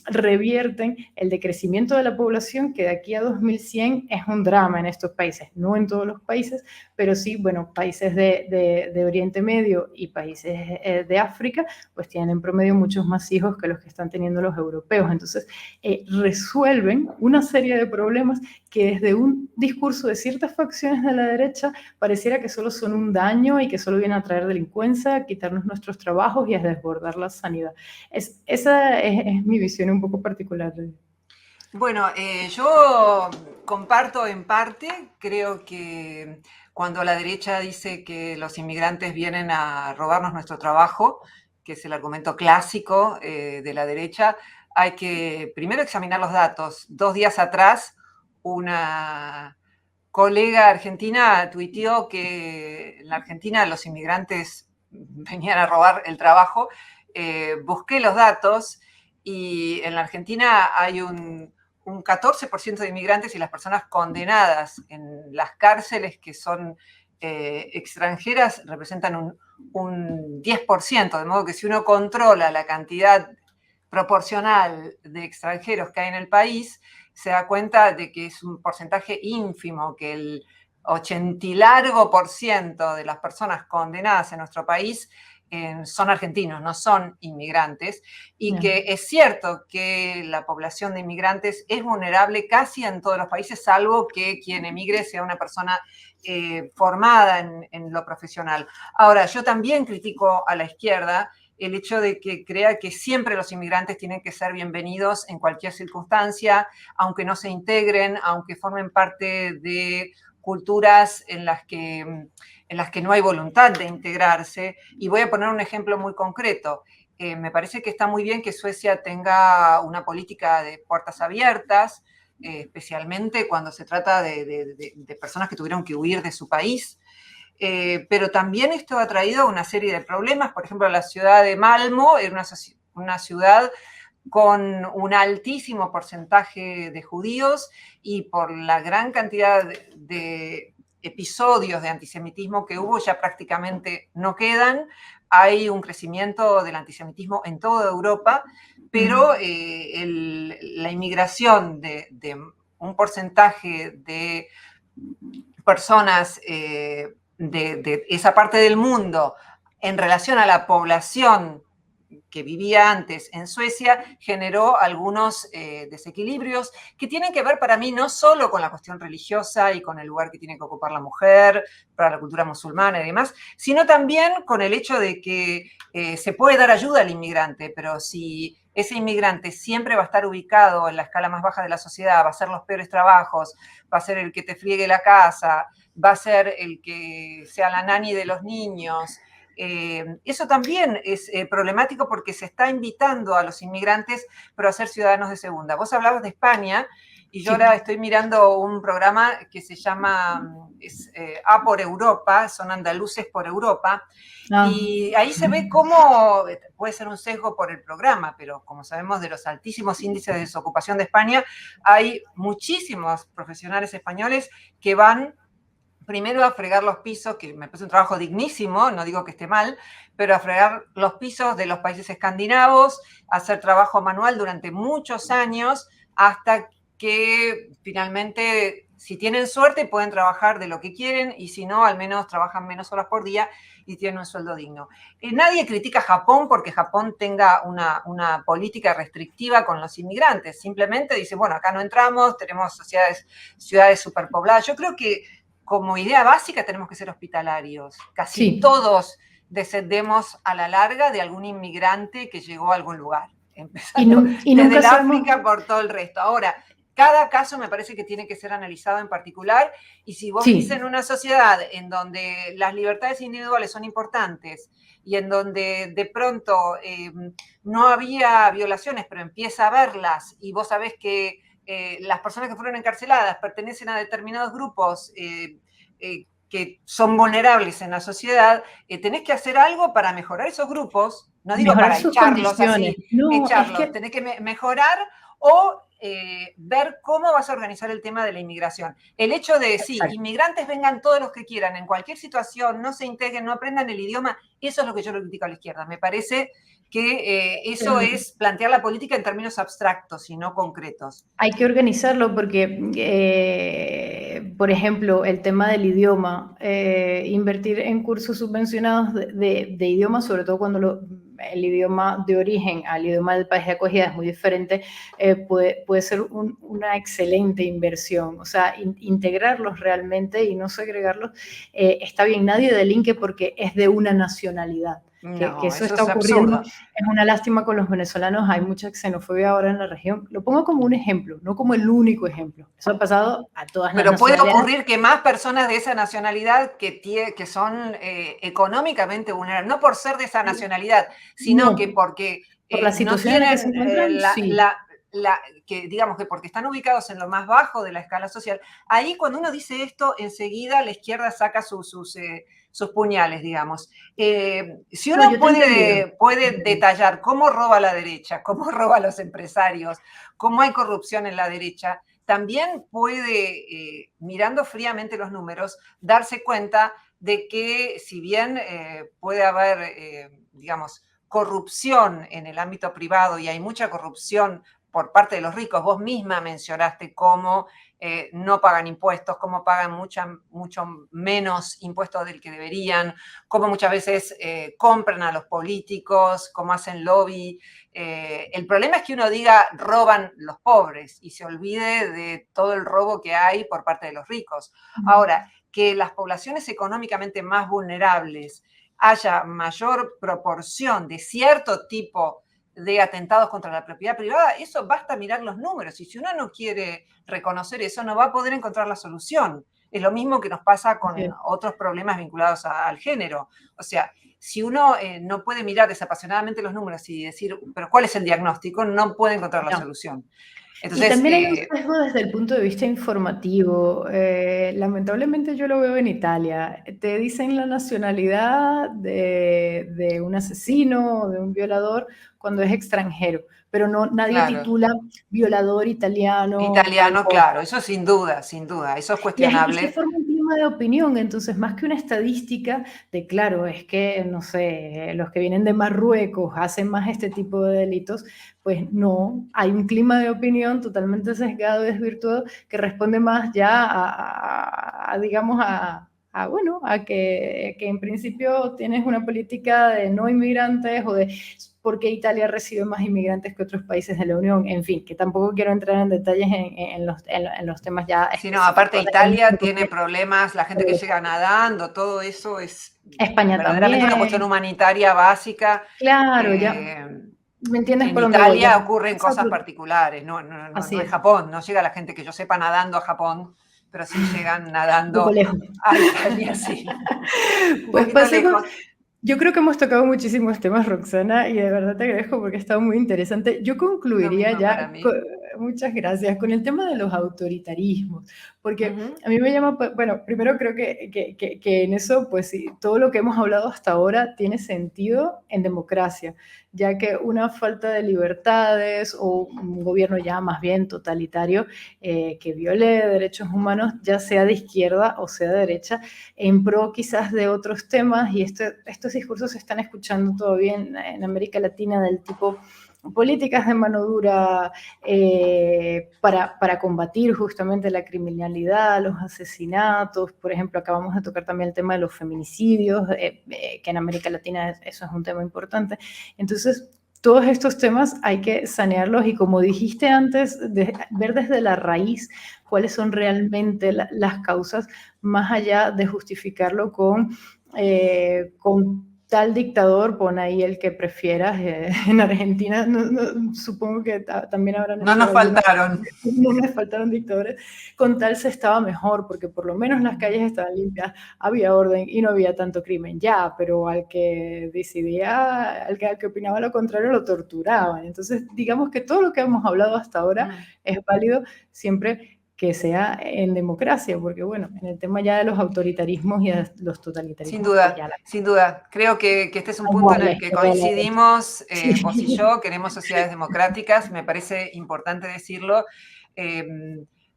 [SPEAKER 1] revierten el decrecimiento de la población, que de aquí a 2100 es un drama en estos países, no en todos los países, pero sí, bueno, países de Oriente Medio y países de África, pues tienen en promedio muchos más hijos que los que están teniendo los europeos. Entonces, resuelven una serie de problemas que desde un discurso de ciertas facciones de la derecha pareciera que solo son un daño y que solo vienen a traer delincuencia, a quitarnos nuestros trabajos y a desbordar la sanidad. Esa es mi visión un poco particular.
[SPEAKER 2] Bueno, yo comparto en parte, creo que cuando la derecha dice que los inmigrantes vienen a robarnos nuestro trabajo, que es el argumento clásico de la derecha, hay que primero examinar los datos. 2 días atrás, una colega argentina tuiteó que en la Argentina los inmigrantes venían a robar el trabajo. Busqué los datos y en la Argentina hay un 14% de inmigrantes y las personas condenadas en las cárceles que son extranjeras representan un 10%, de modo que si uno controla la cantidad proporcional de extranjeros que hay en el país, se da cuenta de que es un porcentaje ínfimo, que el 80 y largo por ciento de las personas condenadas en nuestro país son argentinos, no son inmigrantes, y que es cierto que la población de inmigrantes es vulnerable casi en todos los países, salvo que quien emigre sea una persona formada en lo profesional. Ahora, yo también critico a la izquierda el hecho de que crea que siempre los inmigrantes tienen que ser bienvenidos en cualquier circunstancia, aunque no se integren, aunque formen parte de culturas en las que no hay voluntad de integrarse. Y voy a poner un ejemplo muy concreto. Me parece que está muy bien que Suecia tenga una política de puertas abiertas, especialmente cuando se trata de personas que tuvieron que huir de su país. Pero también esto ha traído una serie de problemas. Por ejemplo, la ciudad de Malmö era una ciudad con un altísimo porcentaje de judíos y por la gran cantidad de episodios de antisemitismo que hubo ya prácticamente no quedan. Hay un crecimiento del antisemitismo en toda Europa, pero la inmigración de un porcentaje de personas de esa parte del mundo en relación a la población que vivía antes en Suecia generó algunos desequilibrios que tienen que ver para mí no solo con la cuestión religiosa y con el lugar que tiene que ocupar la mujer para la cultura musulmana y demás, sino también con el hecho de que se puede dar ayuda al inmigrante, pero si ese inmigrante siempre va a estar ubicado en la escala más baja de la sociedad, va a hacer los peores trabajos, va a ser el que te friegue la casa, va a ser el que sea la nani de los niños. Eso también es problemático porque se está invitando a los inmigrantes, pero a ser ciudadanos de segunda. Vos hablabas de España y yo ahora estoy mirando un programa que se llama A por Europa, son andaluces por Europa, y ahí se ve cómo puede ser un sesgo por el programa, pero como sabemos de los altísimos índices de desocupación de España, hay muchísimos profesionales españoles que van primero a fregar los pisos, que me parece un trabajo dignísimo, no digo que esté mal, pero a fregar los pisos de los países escandinavos, a hacer trabajo manual durante muchos años, hasta que finalmente, si tienen suerte, pueden trabajar de lo que quieren, y si no, al menos trabajan menos horas por día y tienen un sueldo digno. Nadie critica a Japón porque Japón tenga una política restrictiva con los inmigrantes, simplemente dice, bueno, acá no entramos, tenemos ciudades superpobladas. Yo creo que como idea básica tenemos que ser hospitalarios. Casi todos descendemos a la larga de algún inmigrante que llegó a algún lugar, empezando desde el África por todo el resto. Ahora, cada caso me parece que tiene que ser analizado en particular, y si vos vivís en una sociedad en donde las libertades individuales son importantes y en donde de pronto no había violaciones, pero empieza a haberlas, y vos sabés que las personas que fueron encarceladas pertenecen a determinados grupos que son vulnerables en la sociedad, tenés que hacer algo para mejorar esos grupos, no digo para echarlos así, tenés que mejorar o ver cómo vas a organizar el tema de la inmigración. El hecho de, sí,
[SPEAKER 1] Exacto.
[SPEAKER 2] inmigrantes vengan todos los que quieran, en cualquier situación, no se integren, no aprendan el idioma, eso es lo que yo le critico a la izquierda. Me parece que eso es plantear la política en términos abstractos y no concretos.
[SPEAKER 1] Hay que organizarlo porque, por ejemplo, el tema del idioma, invertir en cursos subvencionados de idioma, sobre todo cuando el idioma de origen al idioma del país de acogida es muy diferente, puede ser una excelente inversión. O sea, integrarlos realmente y no segregarlos, está bien, nadie delinque porque es de una nacionalidad. Que
[SPEAKER 2] No,
[SPEAKER 1] eso
[SPEAKER 2] eso
[SPEAKER 1] está
[SPEAKER 2] es
[SPEAKER 1] ocurriendo,
[SPEAKER 2] absurdo.
[SPEAKER 1] es una lástima con los venezolanos, hay mucha xenofobia ahora en la región. Lo pongo como un ejemplo, no como el único ejemplo. Eso ha pasado a todas las
[SPEAKER 2] Pero puede
[SPEAKER 1] nacionalidades.
[SPEAKER 2] ocurrir que más personas de esa nacionalidad que son económicamente vulnerables, no por ser de esa nacionalidad, sino
[SPEAKER 1] No,
[SPEAKER 2] que porque
[SPEAKER 1] por la
[SPEAKER 2] no
[SPEAKER 1] situación en la que se
[SPEAKER 2] tienen
[SPEAKER 1] encuentran, sí.
[SPEAKER 2] que digamos que porque están ubicados en lo más bajo de la escala social. Ahí cuando uno dice esto, enseguida la izquierda saca sus puñales, digamos. Si
[SPEAKER 1] No,
[SPEAKER 2] uno
[SPEAKER 1] yo te he entendido.
[SPEAKER 2] puede detallar cómo roba la derecha, cómo roba a los empresarios, cómo hay corrupción en la derecha, también puede, mirando fríamente los números, darse cuenta de que si bien puede haber, digamos, corrupción en el ámbito privado y hay mucha corrupción por parte de los ricos, vos misma mencionaste cómo no pagan impuestos, cómo pagan mucho menos impuestos del que deberían, cómo muchas veces compran a los políticos, cómo hacen lobby. El problema es que uno diga roban los pobres y se olvide de todo el robo que hay por parte de los ricos. Ahora, que las poblaciones económicamente más vulnerables haya mayor proporción de cierto tipo de atentados contra la propiedad privada, eso basta mirar los números. Y si uno no quiere reconocer eso, no va a poder encontrar la solución. Es lo mismo que nos pasa con
[SPEAKER 1] Sí.
[SPEAKER 2] otros problemas vinculados al género. O sea, si uno no puede mirar desapasionadamente los números y decir, pero ¿cuál es el diagnóstico? No puede encontrar la
[SPEAKER 1] No.
[SPEAKER 2] solución.
[SPEAKER 1] Y
[SPEAKER 2] Entonces,
[SPEAKER 1] también hay un sesgo desde el punto de vista informativo. Lamentablemente yo lo veo en Italia. Te dicen la nacionalidad de un asesino o de un violador cuando es extranjero, pero no, nadie
[SPEAKER 2] claro,
[SPEAKER 1] titula violador italiano tal
[SPEAKER 2] italiano,
[SPEAKER 1] cosa.
[SPEAKER 2] claro, eso sin duda, eso es
[SPEAKER 1] Y se
[SPEAKER 2] cuestionable.
[SPEAKER 1] forma un clima de opinión, entonces más que una estadística de, claro, es que, no sé, los que vienen de Marruecos hacen más este tipo de delitos, pues no, hay un clima de opinión totalmente sesgado y desvirtuado que responde más ya digamos, bueno, a que en principio tienes una política de no inmigrantes o de por qué Italia recibe más inmigrantes que otros países de la Unión, en fin, que tampoco quiero entrar en detalles en los temas ya
[SPEAKER 2] Si no, aparte
[SPEAKER 1] específicos.
[SPEAKER 2] Italia tiene problemas, la gente que llega nadando, todo eso es
[SPEAKER 1] España
[SPEAKER 2] verdaderamente una cuestión
[SPEAKER 1] también,
[SPEAKER 2] humanitaria básica.
[SPEAKER 1] claro, ya
[SPEAKER 2] Eh,
[SPEAKER 1] me entiendes
[SPEAKER 2] en
[SPEAKER 1] por dónde voy, ya
[SPEAKER 2] Italia ocurren
[SPEAKER 1] es
[SPEAKER 2] cosas
[SPEAKER 1] otro,
[SPEAKER 2] particulares,
[SPEAKER 1] así
[SPEAKER 2] no es
[SPEAKER 1] es,
[SPEAKER 2] Japón, no llega la gente que yo sepa nadando a Japón, pero sí llegan
[SPEAKER 1] un poco
[SPEAKER 2] nadando
[SPEAKER 1] lejos.
[SPEAKER 2] a Italia, sí, un
[SPEAKER 1] Pues
[SPEAKER 2] poquito
[SPEAKER 1] pasemos,
[SPEAKER 2] lejos.
[SPEAKER 1] yo creo que hemos tocado muchísimos temas, Roxana, y de verdad te agradezco porque ha estado muy interesante. Yo
[SPEAKER 2] Lo
[SPEAKER 1] concluiría
[SPEAKER 2] mismo
[SPEAKER 1] ya,
[SPEAKER 2] para mí.
[SPEAKER 1] muchas gracias, con el tema de los autoritarismos, porque
[SPEAKER 2] Ujú.
[SPEAKER 1] a mí me llama, bueno, primero creo que en eso, pues sí, todo lo que hemos hablado hasta ahora tiene sentido en democracia, ya que una falta de libertades o un gobierno ya más bien totalitario que viole derechos humanos, ya sea de izquierda o sea de derecha, en pro quizás de otros temas, y estos discursos se están escuchando todavía en América Latina del tipo políticas de mano dura para combatir justamente la criminalidad, los asesinatos, por ejemplo, acabamos de tocar también el tema de los feminicidios, que en América Latina eso es un tema importante. Entonces, todos estos temas hay que sanearlos y como dijiste antes, ver desde la raíz cuáles son realmente las causas, más allá de justificarlo con tal dictador, pon ahí el que prefieras. En Argentina supongo que también habrán
[SPEAKER 2] No
[SPEAKER 1] hecho
[SPEAKER 2] nos
[SPEAKER 1] algunos,
[SPEAKER 2] faltaron.
[SPEAKER 1] no les faltaron dictadores, con tal se estaba mejor, porque por lo menos las calles estaban limpias, había orden y no había tanto crimen ya, pero al que decidía, al que opinaba lo contrario lo torturaban. Entonces, digamos que todo lo que hemos hablado hasta ahora es válido siempre que sea en democracia, porque bueno, en el tema ya de los autoritarismos y de los totalitarismos, pues ya
[SPEAKER 2] Sin duda. Creo que este es un punto en
[SPEAKER 1] igual,
[SPEAKER 2] el que coincidimos,
[SPEAKER 1] sí.
[SPEAKER 2] vos y yo, queremos sociedades democráticas, me parece importante decirlo.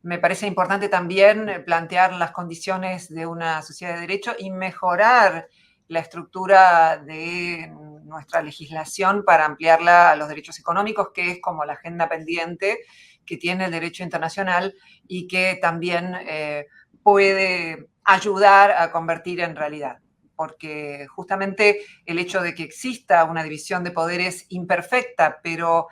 [SPEAKER 2] Me parece importante también plantear las condiciones de una sociedad de derecho y mejorar la estructura de nuestra legislación para ampliarla a los derechos económicos, que es como la agenda pendiente que tiene el derecho internacional y que también puede ayudar a convertir en realidad. Porque justamente el hecho de que exista una división de poderes imperfecta, pero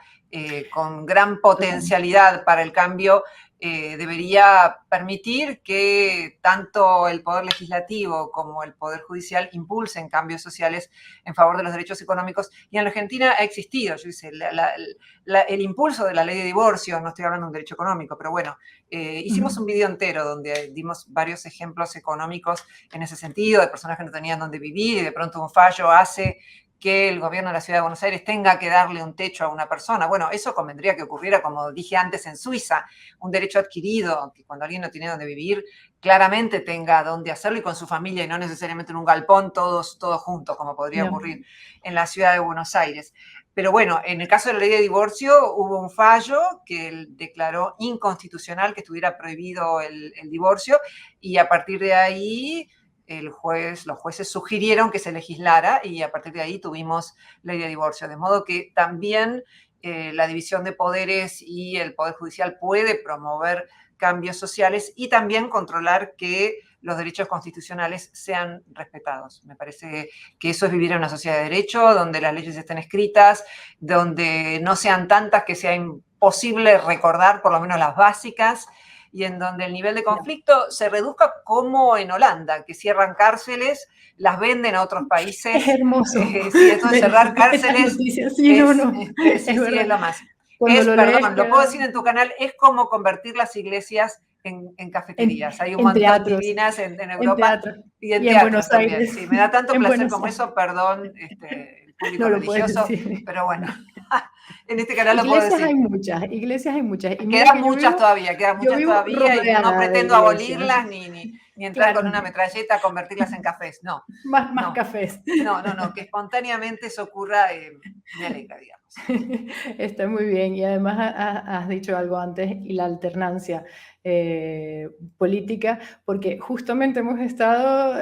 [SPEAKER 2] con gran potencialidad para el cambio, debería permitir que tanto el Poder Legislativo como el Poder Judicial impulsen cambios sociales en favor de los derechos económicos. Y en Argentina ha existido, yo dice, el impulso de la ley de divorcio, no estoy hablando de un derecho económico, pero bueno, hicimos un video entero donde dimos varios ejemplos económicos en ese sentido, de personas que no tenían dónde vivir y de pronto un fallo hace que el gobierno de la Ciudad de Buenos Aires tenga que darle un techo a una persona. Bueno, eso convendría que ocurriera, como dije antes, en Suiza, un derecho adquirido, que cuando alguien no tiene dónde vivir, claramente tenga dónde hacerlo y con su familia y no necesariamente en un galpón, todos juntos, como podría ocurrir en la Ciudad de Buenos Aires. Pero bueno, en el caso de la ley de divorcio hubo un fallo que declaró inconstitucional que estuviera prohibido el divorcio y a partir de ahí los jueces sugirieron que se legislara y a partir de ahí tuvimos ley de divorcio. De modo que también la división de poderes y el Poder Judicial puede promover cambios sociales y también controlar que los derechos constitucionales sean respetados. Me parece que eso es vivir en una sociedad de derecho, donde las leyes estén escritas, donde no sean tantas que sea imposible recordar por lo menos las básicas, y en donde el nivel de conflicto se reduzca como en Holanda, que cierran cárceles, las venden a otros países.
[SPEAKER 1] Es hermoso.
[SPEAKER 2] Sí, esto de cerrar cárceles
[SPEAKER 1] noticias, sí,
[SPEAKER 2] es lo más. Lo puedo decir en tu canal, es como convertir las iglesias en cafeterías. Hay un montón
[SPEAKER 1] teatros,
[SPEAKER 2] divinas en Europa
[SPEAKER 1] y en Buenos
[SPEAKER 2] también.
[SPEAKER 1] Aires.
[SPEAKER 2] Sí, me da tanto placer como eso, perdón, el público
[SPEAKER 1] no lo
[SPEAKER 2] religioso, pero bueno, en este canal lo puedo decir.
[SPEAKER 1] Iglesias hay muchas. Y
[SPEAKER 2] quedan muchas todavía, y no pretendo abolirlas ni entrar con una metralleta a convertirlas en cafés, no.
[SPEAKER 1] Más cafés.
[SPEAKER 2] No, que espontáneamente eso ocurra, me alegra, digamos.
[SPEAKER 1] Está muy bien, y además has dicho algo antes, y la alternancia política, porque justamente hemos estado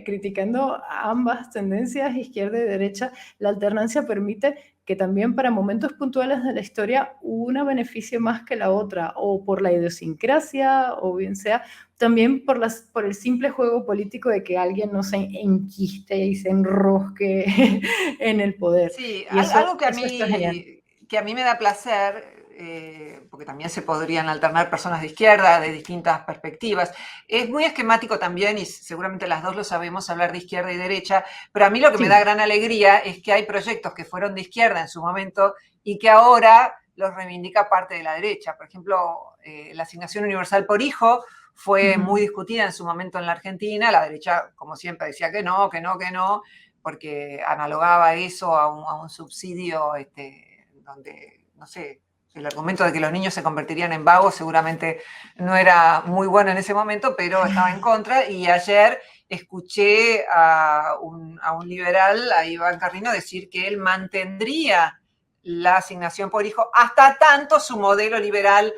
[SPEAKER 1] criticando ambas tendencias, izquierda y derecha. La alternancia permite que también para momentos puntuales de la historia una beneficie más que la otra, o por la idiosincrasia, o bien sea también por el simple juego político de que alguien no se enquiste y se enrosque en el poder.
[SPEAKER 2] Sí,
[SPEAKER 1] y eso,
[SPEAKER 2] algo que a mí me da placer, porque también se podrían alternar personas de izquierda de distintas perspectivas. Es muy esquemático también, y seguramente las dos lo sabemos, hablar de izquierda y derecha, pero a mí lo que me da gran alegría es que hay proyectos que fueron de izquierda en su momento y que ahora los reivindica parte de la derecha. Por ejemplo, la asignación universal por hijo fue muy discutida en su momento en la Argentina. La derecha, como siempre, decía que no, porque analogaba eso a un subsidio donde, no sé, el argumento de que los niños se convertirían en vagos seguramente no era muy bueno en ese momento, pero estaba en contra. Y ayer escuché a un liberal, a Iván Carrino, decir que él mantendría la asignación por hijo hasta tanto su modelo liberal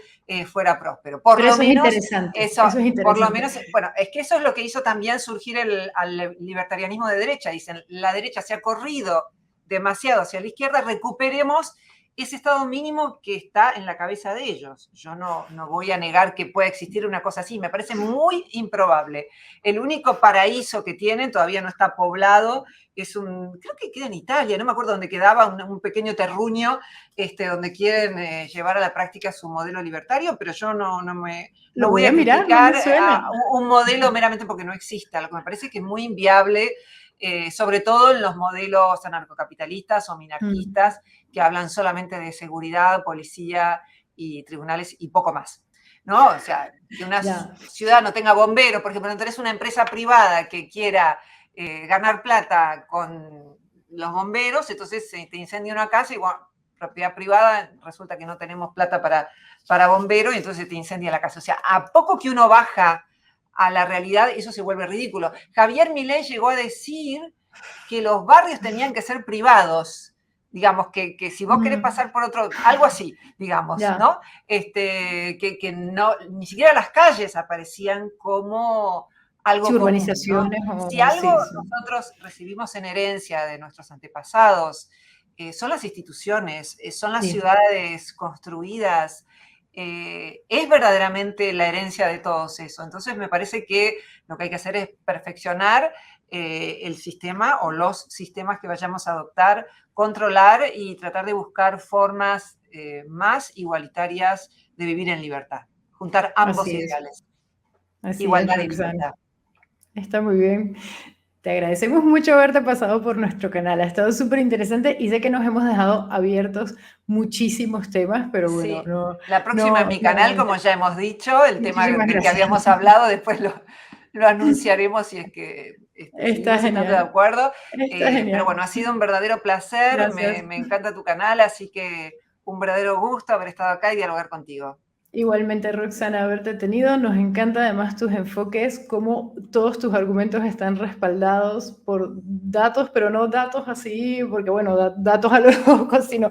[SPEAKER 2] fuera próspero.
[SPEAKER 1] Pero eso es interesante. Eso es interesante.
[SPEAKER 2] Por lo menos, bueno, es que eso es lo que hizo también surgir al libertarianismo de derecha. Dicen, la derecha se ha corrido demasiado hacia la izquierda, recuperemos ese estado mínimo que está en la cabeza de ellos. Yo no voy a negar que pueda existir una cosa así, me parece muy improbable. El único paraíso que tienen, todavía no está poblado, creo que queda en Italia, no me acuerdo dónde quedaba, un pequeño terruño donde quieren llevar a la práctica su modelo libertario, pero yo no voy a criticar un modelo meramente porque no exista. Lo que me parece que es muy inviable, sobre todo en los modelos anarcocapitalistas o minarquistas, que hablan solamente de seguridad, policía y tribunales y poco más, ¿no? O sea, que una ciudad no tenga bomberos, por ejemplo, no tenés una empresa privada que quiera ganar plata con los bomberos, entonces te incendia una casa y bueno, propiedad privada, resulta que no tenemos plata para bombero y entonces te incendia la casa. O sea, a poco que uno baja a la realidad, eso se vuelve ridículo. Javier Milei llegó a decir que los barrios tenían que ser privados, digamos, que si vos querés pasar por otro, algo así, digamos,
[SPEAKER 1] Ya.
[SPEAKER 2] ¿no? Que no, ni siquiera las calles aparecían como algo
[SPEAKER 1] Sí,
[SPEAKER 2] común, ¿no?
[SPEAKER 1] urbanizaciones
[SPEAKER 2] Si
[SPEAKER 1] o
[SPEAKER 2] algo
[SPEAKER 1] sí, sí.
[SPEAKER 2] nosotros recibimos en herencia de nuestros antepasados, son las instituciones, son las
[SPEAKER 1] Sí.
[SPEAKER 2] ciudades construidas, es verdaderamente la herencia de todos eso. Entonces me parece que lo que hay que hacer es perfeccionar el sistema o los sistemas que vayamos a adoptar, controlar y tratar de buscar formas más igualitarias de vivir en libertad. Juntar ambos
[SPEAKER 1] Así es.
[SPEAKER 2] ideales.
[SPEAKER 1] Así es,
[SPEAKER 2] Igualdad y
[SPEAKER 1] Roxana.
[SPEAKER 2] libertad.
[SPEAKER 1] Está muy bien. Te agradecemos mucho haberte pasado por nuestro canal. Ha estado súper interesante y sé que nos hemos dejado abiertos muchísimos temas, pero bueno,
[SPEAKER 2] Sí. La próxima en mi canal, como ya hemos dicho, el tema
[SPEAKER 1] Muchísimas
[SPEAKER 2] del que
[SPEAKER 1] gracias.
[SPEAKER 2] habíamos hablado, después lo anunciaremos si es que
[SPEAKER 1] Está
[SPEAKER 2] seguimos estando de
[SPEAKER 1] genial.
[SPEAKER 2] acuerdo.
[SPEAKER 1] Está genial.
[SPEAKER 2] Pero bueno, ha sido un verdadero placer,
[SPEAKER 1] Gracias.
[SPEAKER 2] me encanta tu canal, así que un verdadero gusto haber estado acá y dialogar contigo.
[SPEAKER 1] Igualmente, Roxana, haberte tenido. Nos encanta además tus enfoques, cómo todos tus argumentos están respaldados por datos, pero no datos así, porque bueno, datos a lo loco, sino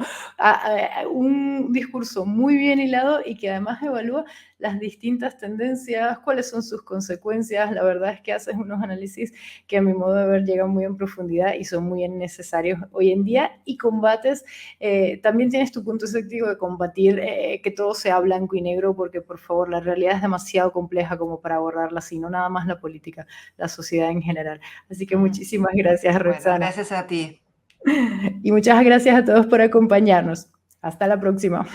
[SPEAKER 1] un discurso muy bien hilado y que además evalúa las distintas tendencias, cuáles son sus consecuencias. La verdad es que haces unos análisis que a mi modo de ver llegan muy en profundidad y son muy necesarios hoy en día y combates, también tienes tu punto escéptico de combatir que todo sea blanco y negro, porque por favor la realidad es demasiado compleja como para abordarla así, no nada más la política, la sociedad en general. Así que muchísimas gracias, Roxana.
[SPEAKER 2] Bueno, gracias a ti.
[SPEAKER 1] Y muchas gracias a todos por acompañarnos. Hasta la próxima.